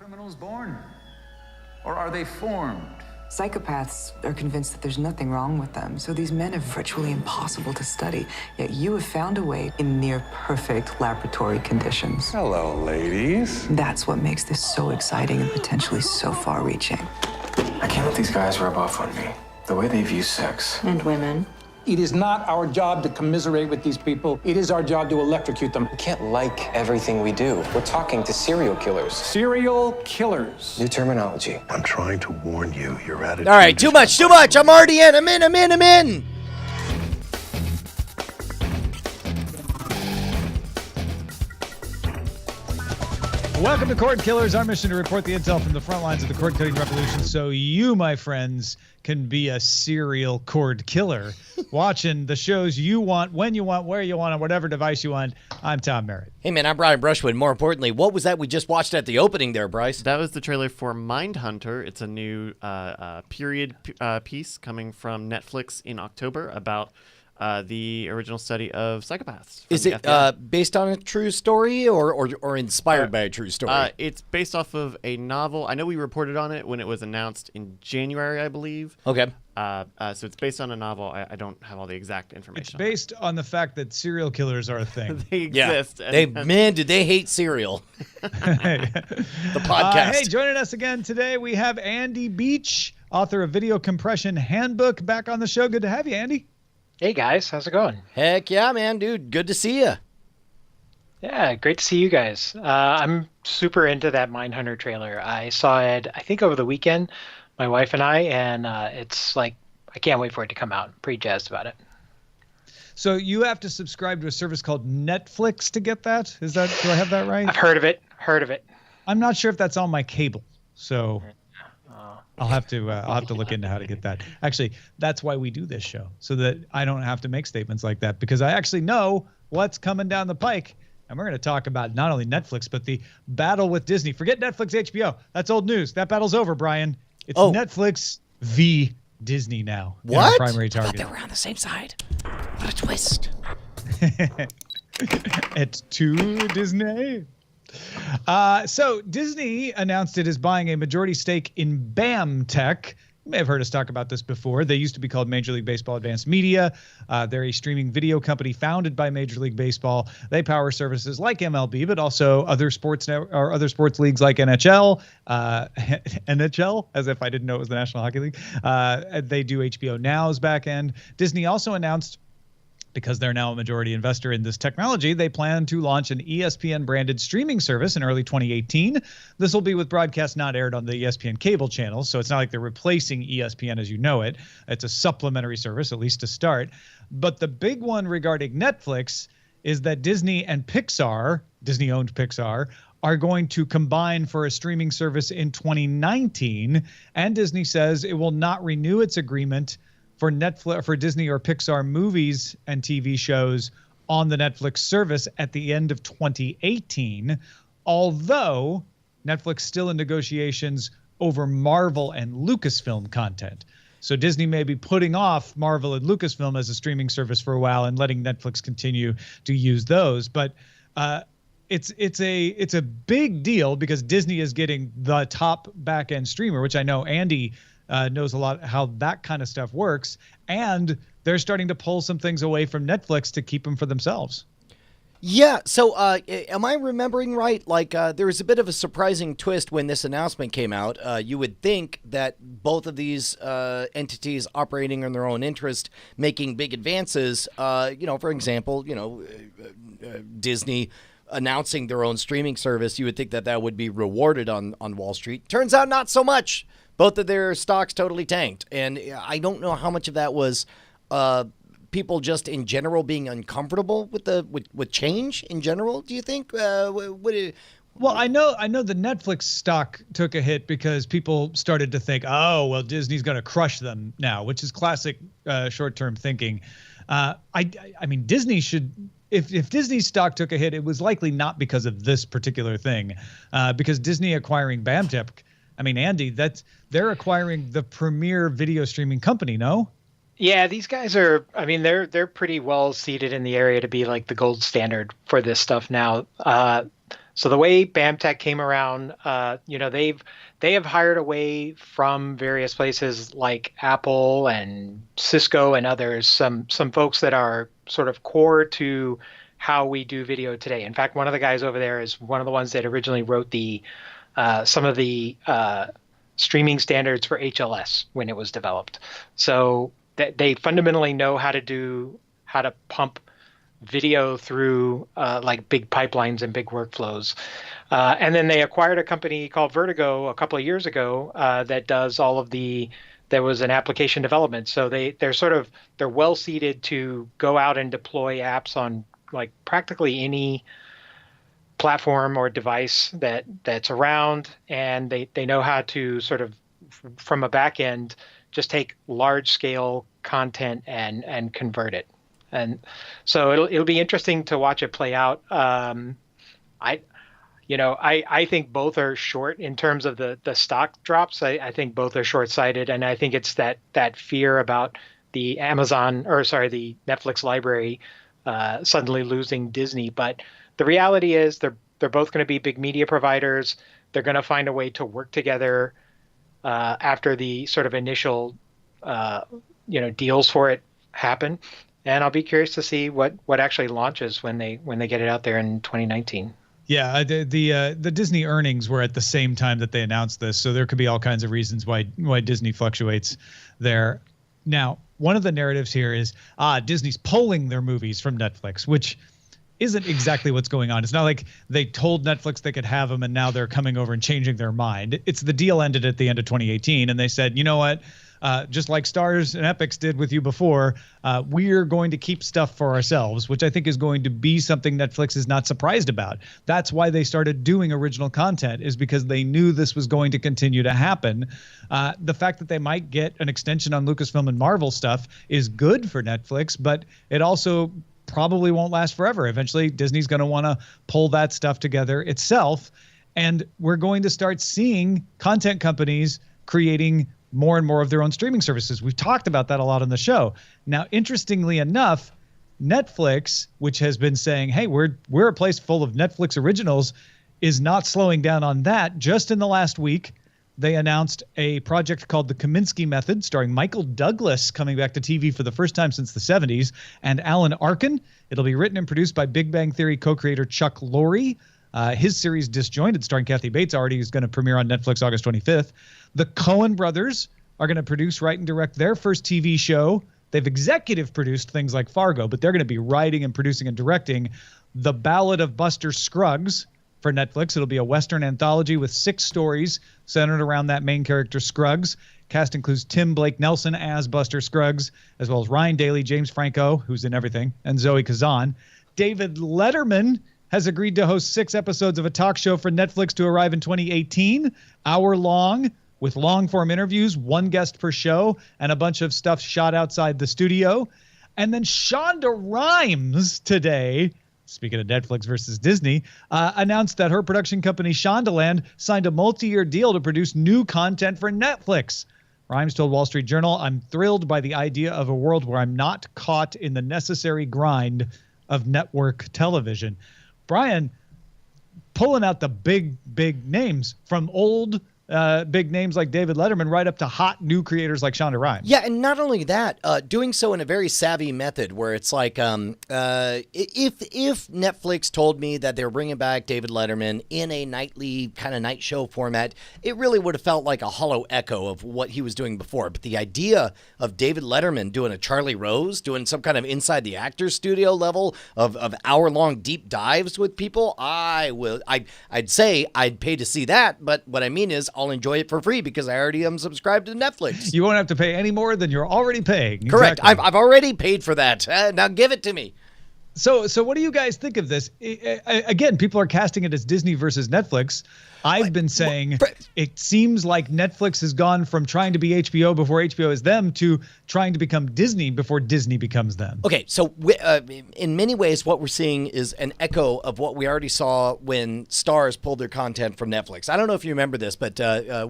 criminals born? Or are they formed? Psychopaths are convinced that there's nothing wrong with them, so these men are virtually impossible to study. Yet you have found a way in near-perfect laboratory conditions. Hello, ladies. That's what makes this so exciting and potentially so far-reaching. I can't let these guys rub off on me. The way they view sex. And women. It is not our job to commiserate with these people. It is our job to electrocute them. We can't like everything we do. We're talking to serial killers. Serial killers. New terminology. I'm trying to warn you. Your attitude. All right, too much. I'm already in. I'm in. Welcome to Cordkillers. Our mission to report the intel from the front lines of the cord-cutting revolution so you, my friends, can be a serial cord killer watching the shows you want, when you want, where you want, on whatever device you want. I'm Tom Merritt. Hey, man, I'm Brian Brushwood. More importantly, what was that we just watched at the opening there, Bryce? That was the trailer for Mindhunter. It's a new period piece coming from Netflix in October about the original study of psychopaths. Is it based on a true story or inspired by a true story? It's based off of a novel. I know we reported on it when it was announced in January, I believe. Okay. So it's based on a novel. I don't have all the exact information. It's based on the fact that serial killers are a thing. They exist. Yeah. Man, did they hate cereal. The podcast. Hey, joining us again today, we have Andy Beach, author of Video Compression Handbook, back on the show. Good to have you, Andy. Hey guys, how's it going? Heck yeah, man, dude. Good to see you. Yeah, great to see you guys. I'm super into that Mindhunter trailer. I saw it, I think, over the weekend, my wife and I, and it's like, I can't wait for it to come out. I'm pretty jazzed about it. So you have to subscribe to a service called Netflix to get that? Do I have that right? I've heard of it. I'm not sure if that's on my cable, so I'll have to look into how to get that. Actually, that's why we do this show, so that I don't have to make statements like that, because I actually know what's coming down the pike. And we're going to talk about not only Netflix, but the battle with Disney. Forget Netflix, HBO. That's old news. That battle's over, Brian. It's Netflix v. Disney now. What? Primary target. I thought they were on the same side. What a twist. It's to Disney. So Disney announced it is buying a majority stake in BAM Tech. You may have heard us talk about this before. They used to be called Major League Baseball Advanced Media. They're a streaming video company founded by Major League Baseball. They power services like MLB, but also other sports other sports leagues like NHL, NHL, as if I didn't know it was the National Hockey League. They do HBO Now's back end. Disney also announced, because they're now a majority investor in this technology, they plan to launch an ESPN-branded streaming service in early 2018. This will be with broadcast not aired on the ESPN cable channels, so it's not like they're replacing ESPN as you know it. It's a supplementary service, at least to start. But the big one regarding Netflix is that Disney and Pixar, Disney-owned Pixar, are going to combine for a streaming service in 2019, and Disney says it will not renew its agreement for Netflix, for Disney or Pixar movies and TV shows on the Netflix service at the end of 2018, although Netflix still in negotiations over Marvel and Lucasfilm content. So Disney may be putting off Marvel and Lucasfilm as a streaming service for a while and letting Netflix continue to use those. But it's a big deal because Disney is getting the top back-end streamer, which I know Andy knows a lot how that kind of stuff works, and they're starting to pull some things away from Netflix to keep them for themselves. Yeah, so am I remembering right? Like there was a bit of a surprising twist when this announcement came out. You would think that both of these entities operating in their own interest, making big advances, for example, Disney announcing their own streaming service, you would think that that would be rewarded on Wall Street. Turns out not so much. Both of their stocks totally tanked. And I don't know how much of that was people just in general being uncomfortable with change in general, do you think? Well, I know the Netflix stock took a hit because people started to think, oh, well, Disney's going to crush them now, which is classic short-term thinking. I mean, Disney should... If Disney's stock took a hit, it was likely not because of this particular thing, because Disney acquiring BAMTech, I mean, Andy, they're acquiring the premier video streaming company, no? Yeah, these guys are, I mean, they're pretty well seated in the area to be like the gold standard for this stuff now. So the way BAMTech came around, they have hired away from various places like Apple and Cisco and others, some folks that are sort of core to how we do video today. In fact, one of the guys over there is one of the ones that originally wrote some of the streaming standards for HLS when it was developed. So they fundamentally know how to pump video through like big pipelines and big workflows. And then they acquired a company called Vertigo a couple of years ago that does all of there was an application development. So they're well seated to go out and deploy apps on like practically any platform or device that's around. And they know how to sort of, from a back end, just take large scale content and convert it. And so it'll be interesting to watch it play out. I think both are short in terms of the stock drops. I think both are short-sighted, and I think it's that fear about the Netflix library suddenly losing Disney. But the reality is they're both going to be big media providers. They're going to find a way to work together after the sort of initial deals for it happen. And I'll be curious to see what actually launches when they get it out there in 2019. Yeah, the Disney earnings were at the same time that they announced this, so there could be all kinds of reasons why Disney fluctuates there. Now, one of the narratives here is Disney's pulling their movies from Netflix, which isn't exactly what's going on. It's not like they told Netflix they could have them and now they're coming over and changing their mind. It's the deal ended at the end of 2018, and they said, you know what? Just like Stars and Epix did with you before, we're going to keep stuff for ourselves, which I think is going to be something Netflix is not surprised about. That's why they started doing original content, is because they knew this was going to continue to happen. The fact that they might get an extension on Lucasfilm and Marvel stuff is good for Netflix, but it also probably won't last forever. Eventually, Disney's going to want to pull that stuff together itself, and we're going to start seeing content companies creating more and more of their own streaming services. We've talked about that a lot on the show. Now, interestingly enough, Netflix, which has been saying, hey, we're a place full of Netflix originals, is not slowing down on that. Just in the last week, they announced a project called The Kaminsky Method, starring Michael Douglas coming back to TV for the first time since the 70s, and Alan Arkin. It'll be written and produced by Big Bang Theory co-creator Chuck Lorre. His series Disjointed, starring Kathy Bates, already is going to premiere on Netflix August 25th. The Coen brothers are going to produce, write, and direct their first TV show. They've executive produced things like Fargo, but they're going to be writing and producing and directing The Ballad of Buster Scruggs for Netflix. It'll be a Western anthology with 6 stories centered around that main character, Scruggs. Cast includes Tim Blake Nelson as Buster Scruggs, as well as Ryan Daly, James Franco, who's in everything, and Zoe Kazan. David Letterman has agreed to host 6 episodes of a talk show for Netflix to arrive in 2018, hour-long, with long-form interviews, 1 guest per show, and a bunch of stuff shot outside the studio. And then Shonda Rhimes today, speaking of Netflix versus Disney, announced that her production company Shondaland signed a multi-year deal to produce new content for Netflix. Rhimes told Wall Street Journal, "I'm thrilled by the idea of a world where I'm not caught in the necessary grind of network television." Brian, pulling out the big names, from old big names like David Letterman right up to hot new creators like Shonda Rhimes. Yeah, and not only that, doing so in a very savvy method where it's like, if Netflix told me that they were bringing back David Letterman in a nightly kind of night show format, it really would have felt like a hollow echo of what he was doing before. But the idea of David Letterman doing a Charlie Rose, doing some kind of inside the actor's studio level of hour-long deep dives with people, I'd say I'd pay to see that, but what I mean is I'll enjoy it for free because I already am subscribed to Netflix. You won't have to pay any more than you're already paying. Correct. Exactly. I've already paid for that. Now give it to me. So what do you guys think of this? Again, people are casting it as Disney versus Netflix. I've been saying it seems like Netflix has gone from trying to be HBO before HBO is them to trying to become Disney before Disney becomes them. Okay, so in many ways, what we're seeing is an echo of what we already saw when Starz pulled their content from Netflix. I don't know if you remember this, but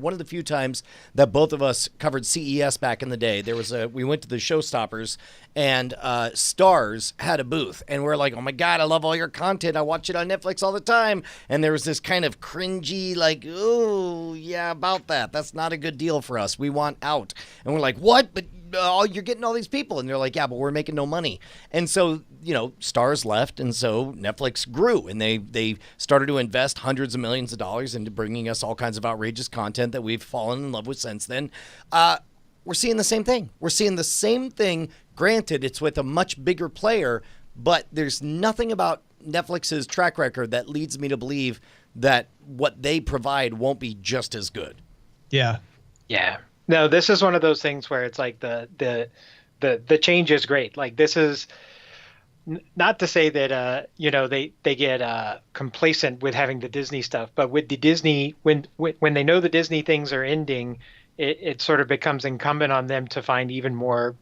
one of the few times that both of us covered CES back in the day, we went to the Showstoppers, and Starz had a booth, and we're like, oh my God, I love all your content. I watch it on Netflix all the time. And there was this kind of cringy, like, oh, yeah, about that. That's not a good deal for us. We want out. And we're like, what? But you're getting all these people. And they're like, yeah, but we're making no money. And so, Starz left, and so Netflix grew, and they started to invest hundreds of millions of dollars into bringing us all kinds of outrageous content that we've fallen in love with since then. We're seeing the same thing. We're seeing the same thing. Granted, it's with a much bigger player, but there's nothing about Netflix's track record that leads me to believe that what they provide won't be just as good. Yeah. Yeah. No, this is one of those things where it's like the change is great. Like, this is not to say that they get complacent with having the Disney stuff, but with the Disney, when they know the Disney things are ending, it sort of becomes incumbent on them to find even more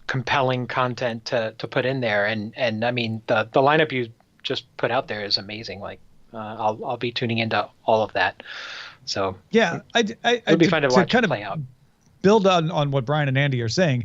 compelling content to put in there. And I mean, the lineup you just put out there is amazing. Like, I'll be tuning into all of that. So yeah, it'll be fun to watch kind of play out. Build on what Brian and Andy are saying.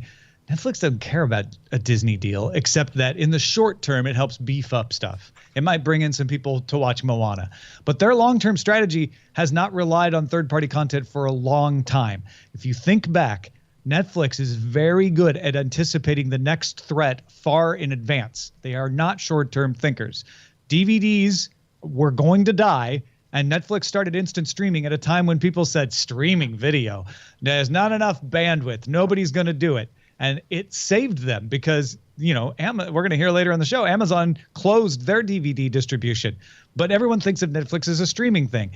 Netflix doesn't care about a Disney deal, except that in the short term, it helps beef up stuff. It might bring in some people to watch Moana, but their long-term strategy has not relied on third-party content for a long time. If you think back, Netflix is very good at anticipating the next threat far in advance. They are not short-term thinkers. DVDs were going to die, and Netflix started instant streaming at a time when people said streaming video, there's not enough bandwidth, nobody's going to do it. And it saved them because, we're going to hear later on the show, Amazon closed their DVD distribution. But everyone thinks of Netflix as a streaming thing.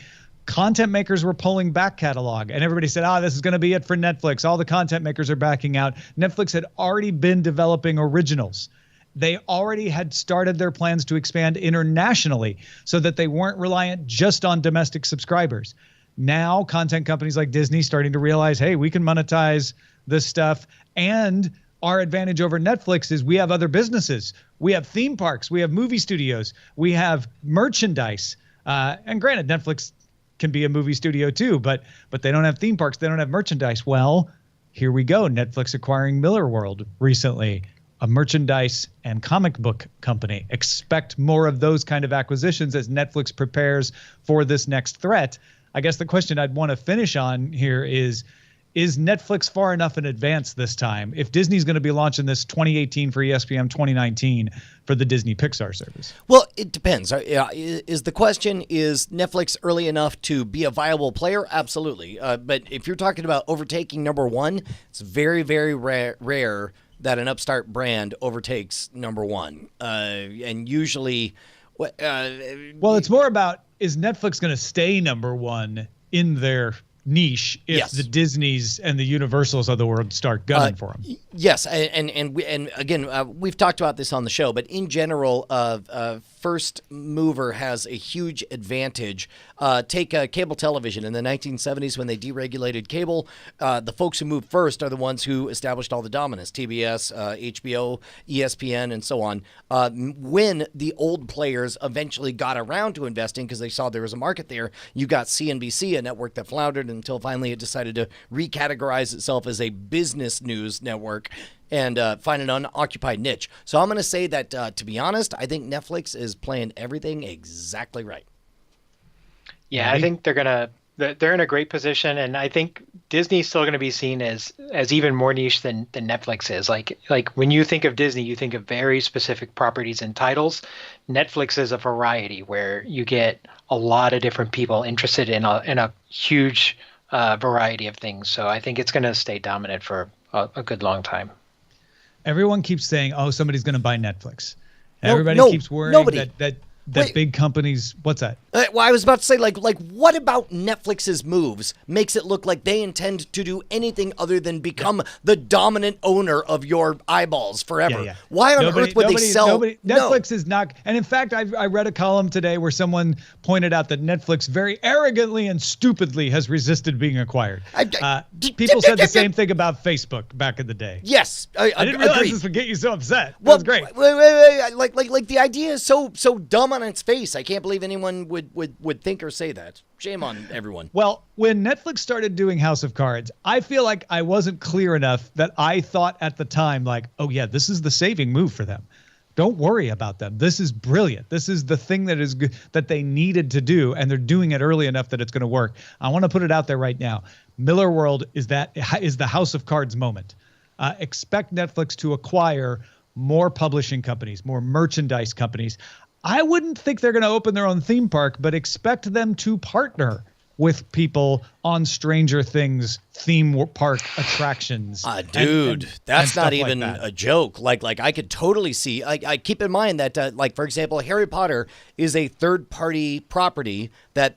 Content makers were pulling back catalog, and everybody said, this is going to be it for Netflix. All the content makers are backing out. Netflix had already been developing originals. They already had started their plans to expand internationally so that they weren't reliant just on domestic subscribers. Now, content companies like Disney starting to realize, hey, we can monetize this stuff. And our advantage over Netflix is we have other businesses. We have theme parks. We have movie studios. We have merchandise. And granted, Netflix can be a movie studio too, but they don't have theme parks. They don't have merchandise. Well, here we go. Netflix acquiring Miller World recently, a merchandise and comic book company. Expect more of those kind of acquisitions as Netflix prepares for this next threat. I guess the question I'd want to finish on here is Netflix far enough in advance this time if Disney's going to be launching this 2018 for ESPN, 2019 for the Disney Pixar service? Well, it depends. Is the question, is Netflix early enough to be a viable player? Absolutely. But if you're talking about overtaking number one, it's very, very rare that an upstart brand overtakes number one. And usually... well, it's more about, is Netflix going to stay number one in their niche if the Disneys and the Universals of the world start gunning for them? Yes, and again, we've talked about this on the show, but in general, first mover has a huge advantage. Take cable television in the 1970s when they deregulated cable. The folks who moved first are the ones who established all the dominance: TBS, HBO, ESPN, and so on. When the old players eventually got around to investing because they saw there was a market there, you got CNBC, a network that floundered until finally it decided to recategorize itself as a business news network and find an unoccupied niche. So I'm going to say that, to be honest, I think Netflix is playing everything exactly right. Yeah, I think they're in a great position, and I think Disney's still going to be seen as even more niche than Netflix is. Like when you think of Disney, you think of very specific properties and titles. Netflix is a variety where you get a lot of different people interested in a huge variety of things. So I think it's going to stay dominant for a good long time. Everyone keeps saying, "Oh, somebody's going to buy Netflix." Everybody keeps worrying that that big companies. What's that? Well, I was about to say, like, what about Netflix's moves makes it look like they intend to do anything other than become the dominant owner of your eyeballs forever? Yeah. Why on earth would they sell? Netflix is not. And in fact, I read a column today where someone pointed out that Netflix very arrogantly and stupidly has resisted being acquired. People said the same thing about Facebook back in the day. Yes, I didn't realize agreed. this would get you so upset. Well, That's great. Wait. Like the idea is so dumb on its face. I can't believe anyone would think or say that. Shame on everyone. Well, when Netflix started doing House of Cards, I feel like I wasn't clear enough that I thought at the time, like, oh yeah, this is the saving move for them. Don't worry about them. This is brilliant. This is the thing that is good, that they needed to do, and they're doing it early enough that it's going to work. I want to put it out there right now. Miller World is the House of Cards moment. Expect Netflix to acquire more publishing companies, more merchandise companies. I wouldn't think they're going to open their own theme park, but expect them to partner with people on Stranger Things theme park attractions. Dude, that's not even like a joke. Like I could totally see. I keep in mind that, like, for example, Harry Potter is a third-party property that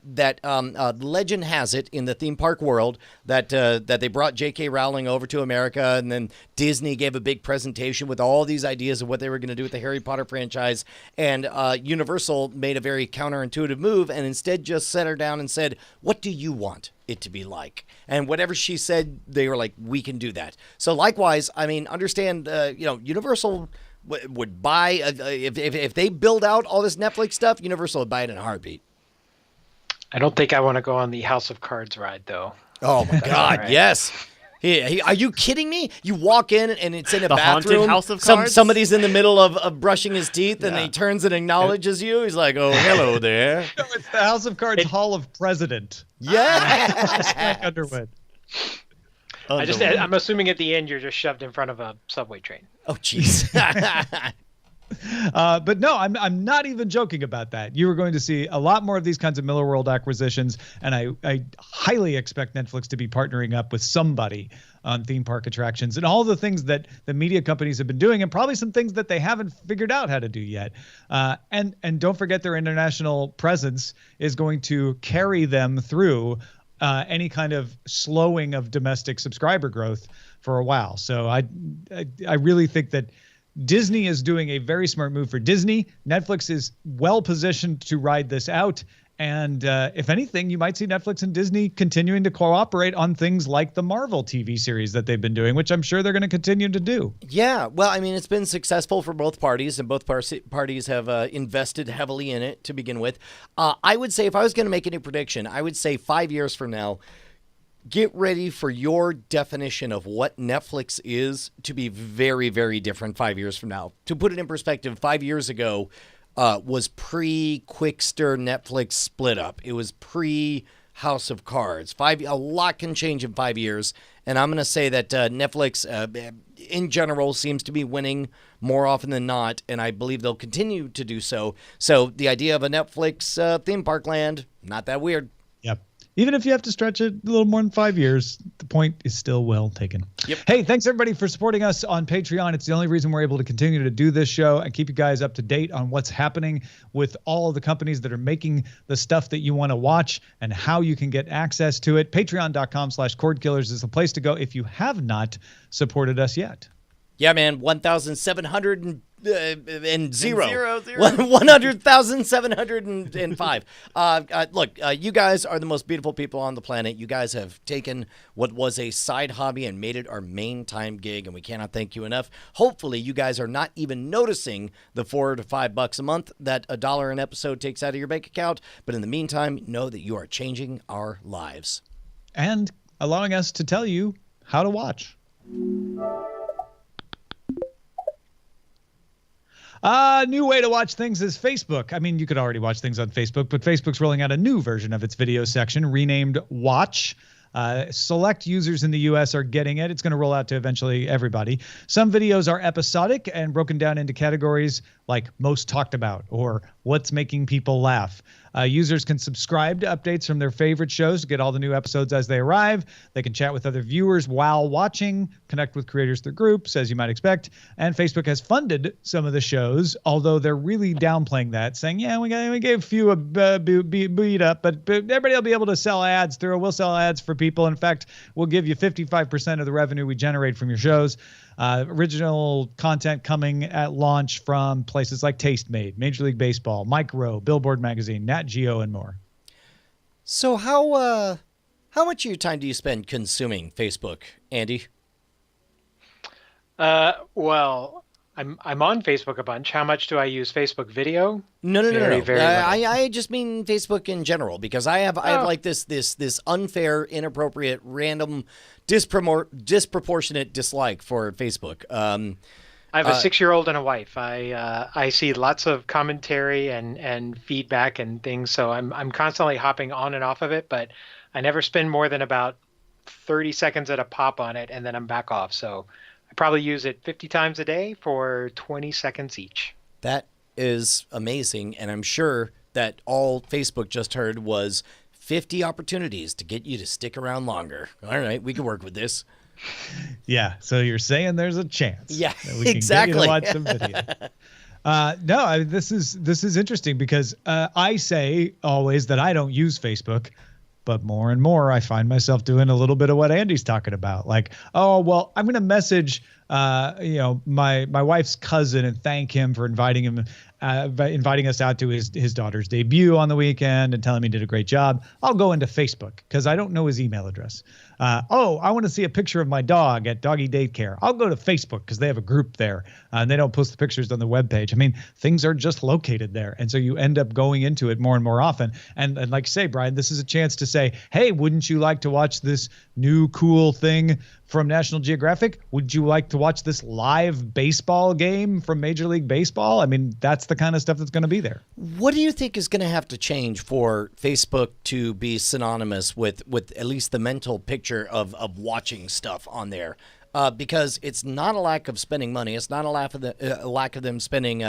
legend has it in the theme park world that they brought J.K. Rowling over to America, and then Disney gave a big presentation with all these ideas of what they were going to do with the Harry Potter franchise, and Universal made a very counterintuitive move and instead just set her down and said, "What do you want it to be like?" And whatever she said, they were like, "We can do that." So likewise, I mean, understand, Universal would buy if they build out all this Netflix stuff, Universal would buy it in a heartbeat. I don't think I want to go on the House of Cards ride, though. Oh my God, right. yes. Are you kidding me? You walk in and it's in a The bathroom. haunted House of Cards? Somebody's in the middle of brushing his teeth, and he turns and acknowledges you. He's like, "Oh, hello there." No, it's the House of Cards Hall of President. Yeah. Underwood. I'm assuming at the end you're just shoved in front of a subway train. Oh, jeez. But no, I'm not even joking about that. You are going to see a lot more of these kinds of Miller World acquisitions, and I highly expect Netflix to be partnering up with somebody on theme park attractions and all the things that the media companies have been doing, and probably some things that they haven't figured out how to do yet. And don't forget their international presence is going to carry them through any kind of slowing of domestic subscriber growth for a while. So I really think that Disney is doing a very smart move for Disney. Netflix is well positioned to ride this out. And if anything, you might see Netflix and Disney continuing to cooperate on things like the Marvel TV series that they've been doing, which I'm sure they're going to continue to do. Yeah, well, I mean, it's been successful for both parties, and both parties have invested heavily in it to begin with. I would say, if I was going to make any prediction, I would say 5 years from now, get ready for your definition of what Netflix is to be very, very different 5 years from now. To put it in perspective, 5 years ago was pre-Quickster Netflix split up. It was pre-House of Cards. A lot can change in 5 years, and I'm going to say that Netflix, in general, seems to be winning more often than not, and I believe they'll continue to do so. So the idea of a Netflix theme park land, not that weird. Yep. Even if you have to stretch it a little more than 5 years, the point is still well taken. Yep. Hey, thanks everybody for supporting us on Patreon. It's the only reason we're able to continue to do this show and keep you guys up to date on what's happening with all of the companies that are making the stuff that you want to watch and how you can get access to it. Patreon.com/Cordkillers is the place to go if you have not supported us yet. Yeah, man, 1,700 and zero. 100,705. Look, you guys are the most beautiful people on the planet. You guys have taken what was a side hobby and made it our main time gig, and we cannot thank you enough. Hopefully, you guys are not even noticing the $4 to $5 a month that $1 an episode takes out of your bank account. But in the meantime, know that you are changing our lives and allowing us to tell you how to watch. New way to watch things is Facebook. I mean, you could already watch things on Facebook, but Facebook's rolling out a new version of its video section renamed Watch. Select users in the U.S. are getting it. It's going to roll out to eventually everybody. Some videos are episodic and broken down into categories like most talked about or what's making people laugh. Users can subscribe to updates from their favorite shows to get all the new episodes as they arrive. They can chat with other viewers while watching, connect with creators through groups, as you might expect. And Facebook has funded some of the shows, although they're really downplaying that, saying, yeah, we gave a few a beat up, but everybody will be able to sell ads through. We'll sell ads for people. In fact, we'll give you 55% of the revenue we generate from your shows. Original content coming at launch from places like Tastemade, Major League Baseball, Micro, Billboard Magazine, Nat Geo, and more. So how much of your time do you spend consuming Facebook, Andy? Well, I'm on Facebook a bunch. How much do I use Facebook video? No. Very little. I just mean Facebook in general, because I have like this unfair, inappropriate, random, disproportionate dislike for Facebook. I have a 6-year-old and a wife. I see lots of commentary and feedback and things, so I'm constantly hopping on and off of it, but I never spend more than about 30 seconds at a pop on it, and then I'm back off. So I probably use it 50 times a day for 20 seconds each. That is amazing, and I'm sure that all Facebook just heard was 50 opportunities to get you to stick around longer. All right, we can work with this. Yeah, so you're saying there's a chance. Yeah, that we can exactly. Get you to watch some video. This is interesting because I say always that I don't use Facebook, but more and more I find myself doing a little bit of what Andy's talking about. Like, oh well, I'm going to message my wife's cousin and thank him for inviting us out to his daughter's debut on the weekend and telling me he did a great job. I'll go into Facebook because I don't know his email address. I want to see a picture of my dog at doggy daycare. I'll go to Facebook because they have a group there and they don't post the pictures on the webpage. I mean, things are just located there. And so you end up going into it more and more often. And like you say, Brian, this is a chance to say, hey, wouldn't you like to watch this new cool thing from National Geographic? Would you like to watch this live baseball game from Major League Baseball? I mean, that's the kind of stuff that's going to be there. What do you think is going to have to change for Facebook to be synonymous with at least the mental picture of watching stuff on there? Because it's not a lack of spending money. It's not a lack of them spending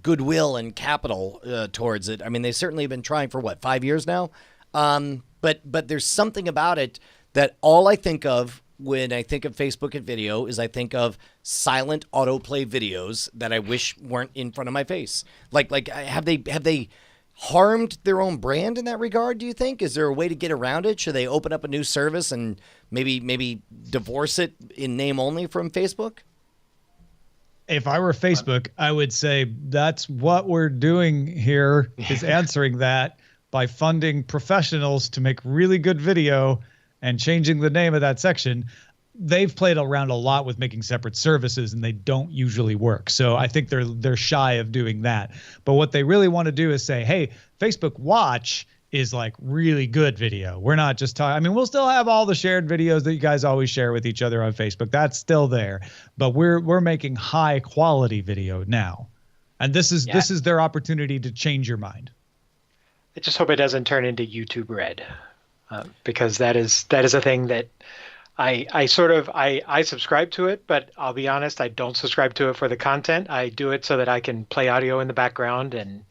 goodwill and capital towards it. I mean, they certainly have been trying for 5 years now. But there's something about it that all I think of when I think of Facebook and video is I think of silent autoplay videos that I wish weren't in front of my face. Like have they harmed their own brand in that regard, do you think? Is there a way to get around it? Should they open up a new service and maybe divorce it in name only from Facebook? If I were Facebook, I would say that's what we're doing here is answering that by funding professionals to make really good video and changing the name of that section. They've played around a lot with making separate services and they don't usually work. So I think they're shy of doing that. But what they really want to do is say, hey, Facebook Watch is like really good video. We're not just talking. I mean, we'll still have all the shared videos that you guys always share with each other on Facebook. That's still there. But we're making high quality video now. And this is their opportunity to change your mind. I just hope it doesn't turn into YouTube Red, because that is a thing that I subscribe to it, but I'll be honest, I don't subscribe to it for the content. I do it so that I can play audio in the background and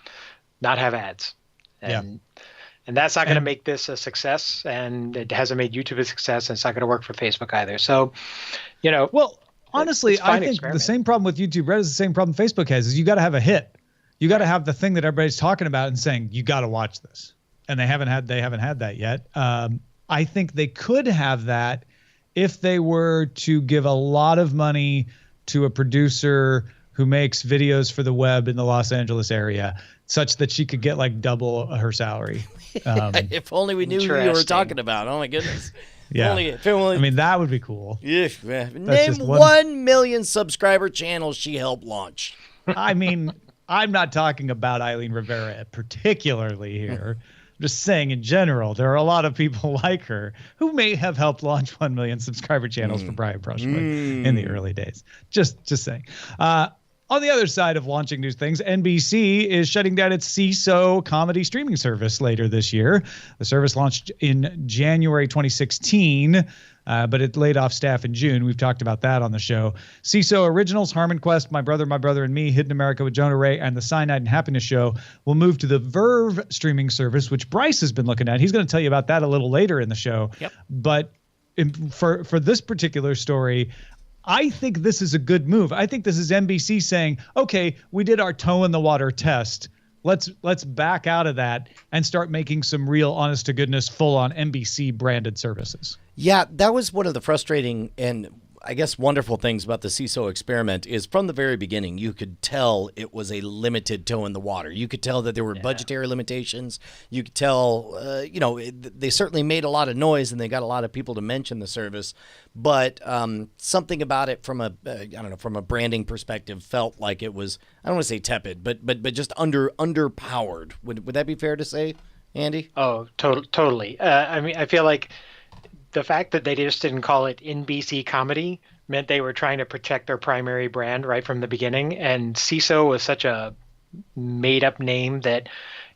not have ads. And that's not going to make this a success, and it hasn't made YouTube a success, and it's not going to work for Facebook either. So, well, honestly, I think the same problem with YouTube Red is the same problem Facebook has. Is you got to have a hit. You got to have the thing that everybody's talking about and saying you got to watch this, and they haven't had that yet. I think they could have that if they were to give a lot of money to a producer who makes videos for the web in the Los Angeles area, such that she could get like double her salary. If only we knew who you were talking about. Oh my goodness. Yeah. I mean, that would be cool. Yeah. Name 1 million subscriber channels she helped launch. I mean, I'm not talking about Eileen Rivera particularly here. I'm just saying in general, there are a lot of people like her who may have helped launch 1 million subscriber channels for Brian Brushwood in the early days. Just saying. On the other side of launching new things, NBC is shutting down its SeeSo comedy streaming service later this year. The service launched in January 2016, but it laid off staff in June. We've talked about that on the show. SeeSo Originals, Harmon Quest, My Brother and Me, Hidden America with Jonah Ray, and The Cyanide and Happiness Show will move to the Verve streaming service, which Bryce has been looking at. He's going to tell you about that a little later in the show. Yep. But for this particular story, I think this is a good move. I think this is NBC saying, okay, we did our toe in the water test. Let's back out of that and start making some real honest to goodness full on NBC branded services. Yeah, that was one of the frustrating and I guess wonderful things about the SeeSo experiment is from the very beginning, you could tell it was a limited toe in the water. You could tell that there were budgetary limitations. You could tell, they certainly made a lot of noise and they got a lot of people to mention the service. But something about it from from a branding perspective felt like it was, I don't want to say tepid, but just underpowered. Would that be fair to say, Andy? Oh, totally. I mean, I feel like the fact that they just didn't call it NBC Comedy meant they were trying to protect their primary brand right from the beginning. And SeeSo was such a made-up name that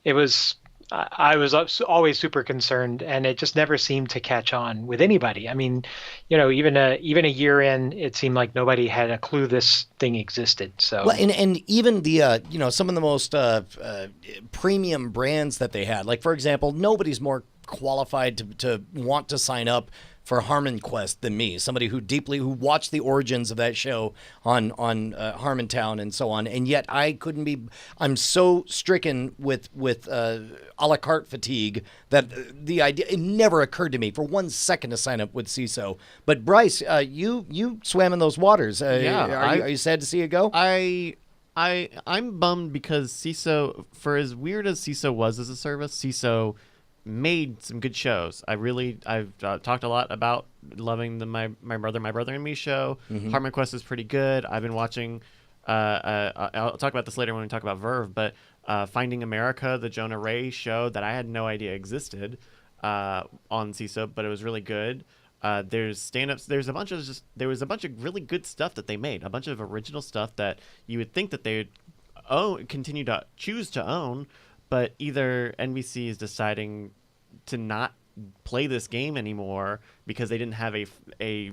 it was. I was always super concerned, and it just never seemed to catch on with anybody. I mean, even a year in, it seemed like nobody had a clue this thing existed. So, well, and even the some of the most premium brands that they had, like for example, nobody's more qualified to want to sign up for Harmon Quest than me, somebody who watched the origins of that show on Harmontown and so on, and yet I'm so stricken with a la carte fatigue that the idea, it never occurred to me for 1 second to sign up with SeeSo. But Bryce, you swam in those waters. Are you sad to see it go? I'm bummed because SeeSo, for as weird as SeeSo was as a service, SeeSo made some good shows. I've talked a lot about loving the My Brother and Me show. Mm-hmm. Harmon Quest is pretty good. I've been watching. I'll talk about this later when we talk about Verve, but Finding America, the Jonah Ray show that I had no idea existed on SeeSo, but it was really good. There's stand-ups. There was a bunch of really good stuff that they made. A bunch of original stuff that you would think that they would continue to choose to own. But either NBC is deciding to not play this game anymore because they didn't have a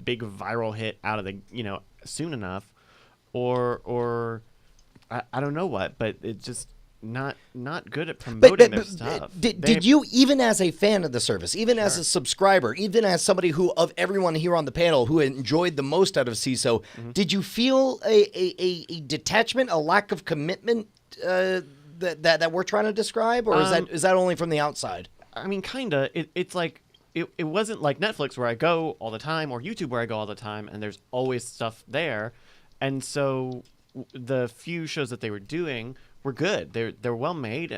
big viral hit out of the soon enough, or I don't know what, but it's just not good at promoting their stuff. Did you, even as a fan of the service, even as a subscriber, even as somebody who of everyone here on the panel who enjoyed the most out of SeeSo, did you feel a detachment, a lack of commitment? That we're trying to describe, or is that only from the outside? I mean, kinda. It's like it wasn't like Netflix where I go all the time, or YouTube where I go all the time, and there's always stuff there. And so the few shows that they were doing were good. They're well made,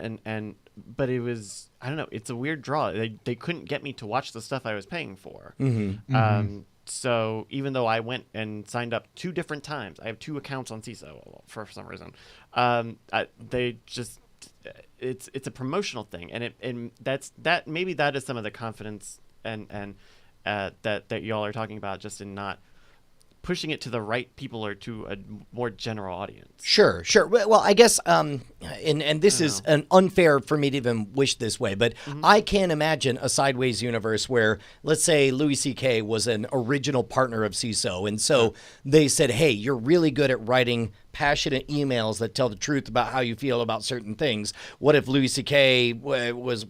but it was, I don't know. It's a weird draw. They couldn't get me to watch the stuff I was paying for. Mm-hmm. So even though I went and signed up 2 different times, I have 2 accounts on SeeSo for some reason. It's a promotional thing, and maybe that is some of the confidence and that y'all are talking about, just in not pushing it to the right people or to a more general audience. Sure. Well, I guess, and this is an unfair for me to even wish this way, but I can't imagine a sideways universe where, let's say, Louis C.K. was an original partner of SeeSo, and so they said, hey, you're really good at writing passionate emails that tell the truth about how you feel about certain things. What if Louis C.K. was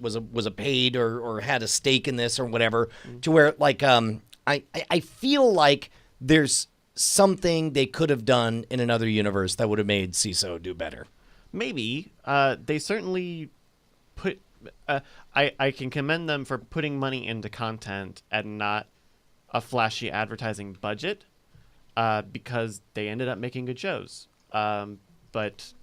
a paid or had a stake in this or whatever, to where, like, I feel like there's something they could have done in another universe that would have made SeeSo do better. Maybe. They certainly put... I can commend them for putting money into content and not a flashy advertising budget, because they ended up making good shows. But,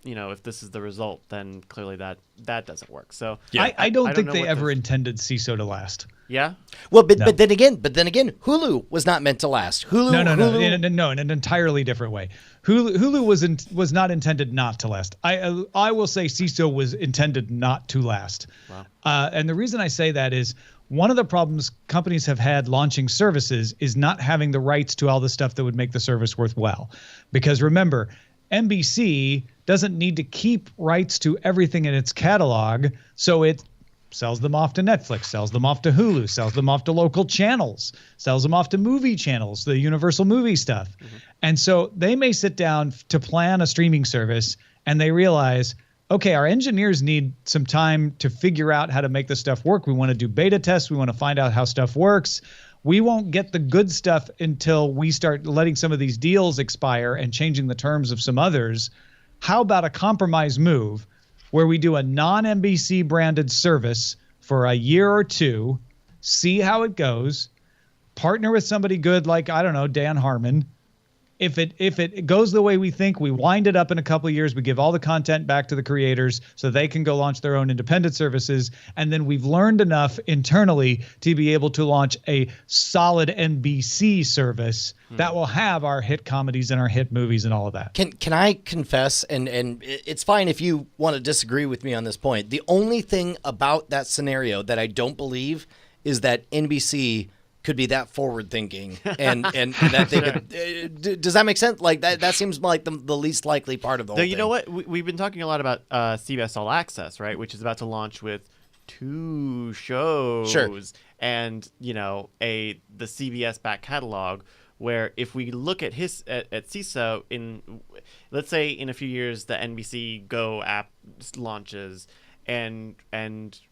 if this is the result, then clearly that doesn't work. So I don't think they ever intended SeeSo to last. Yeah. Well, but then again, Hulu was not meant to last. Hulu, No, in an entirely different way. Hulu was not intended not to last. I will say SeeSo was intended not to last. Wow. And the reason I say that is one of the problems companies have had launching services is not having the rights to all the stuff that would make the service worthwhile. Because remember, NBC doesn't need to keep rights to everything in its catalog, so it sells them off to Netflix, sells them off to Hulu, sells them off to local channels, sells them off to movie channels, the Universal movie stuff. Mm-hmm. And so they may sit down to plan a streaming service and they realize, okay, our engineers need some time to figure out how to make the stuff work. We want to do beta tests. We want to find out how stuff works. We won't get the good stuff until we start letting some of these deals expire and changing the terms of some others. How about a compromise move where we do a non-NBC branded service for a year or two, see how it goes, partner with somebody good like, I don't know, Dan Harmon. If it goes the way we think, we wind it up in a couple of years, we give all the content back to the creators so they can go launch their own independent services, and then we've learned enough internally to be able to launch a solid NBC service that will have our hit comedies and our hit movies and all of that. Can I confess, and it's fine if you want to disagree with me on this point, the only thing about that scenario that I don't believe is that NBC could be that forward thinking and that they could, does that make sense? Like that seems like the least likely part of the whole thing. You know what? We've been talking a lot about CBS All Access, right? Which is about to launch with 2 shows. Sure. And, the CBS back catalog, where if we look at SeeSo let's say in a few years the NBC Go app launches and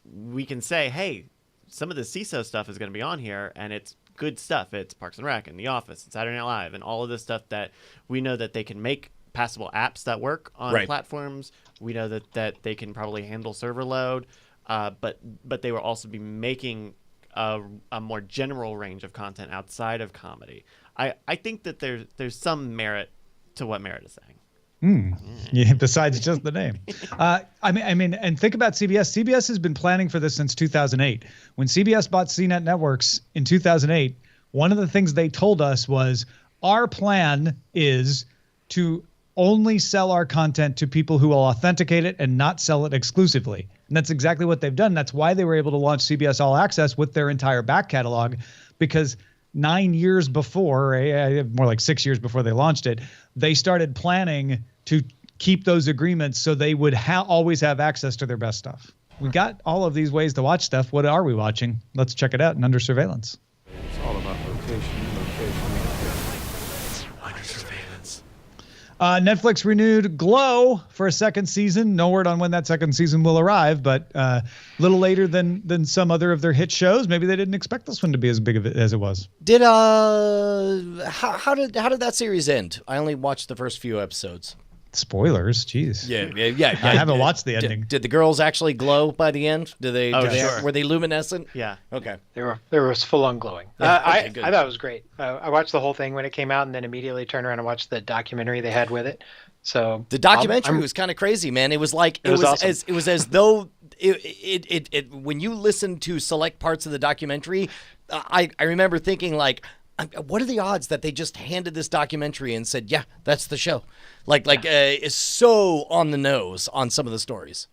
we can say, hey, some of the SeeSo stuff is going to be on here, and it's good stuff. It's Parks and Rec and The Office and Saturday Night Live and all of this stuff that we know that they can make passable apps that work on platforms. We know that they can probably handle server load, but they will also be making a more general range of content outside of comedy. I think that there's some merit to what Merritt is saying. Yeah, besides just the name. I mean, and think about CBS. CBS has been planning for this since 2008. When CBS bought CNET Networks in 2008, one of the things they told us was, our plan is to only sell our content to people who will authenticate it and not sell it exclusively. And that's exactly what they've done. That's why they were able to launch CBS All Access with their entire back catalog, because 9 years before, more like 6 years before they launched it, they started planning to keep those agreements so they would always have access to their best stuff. We got all of these ways to watch stuff. What are we watching? Let's check it out in Under Surveillance. It's all about location. Under Surveillance. Netflix renewed Glow for a second season. No word on when that second season will arrive, but a little later than some other of their hit shows. Maybe they didn't expect this one to be as big of it as it was. How did that series end? I only watched the first few episodes. Spoilers, jeez. Yeah. I haven't watched the ending. Did the girls actually glow by the end? Were they luminescent? Yeah. Okay. They were full on glowing. Yeah, I thought it was great. I watched the whole thing when it came out, and then immediately turned around and watched the documentary they had with it. So the documentary was kind of crazy, man. It was like it was awesome. It was as though it when you listen to select parts of the documentary, I remember thinking like, what are the odds that they just handed this documentary and said, yeah, that's the show? It's so on the nose on some of the stories.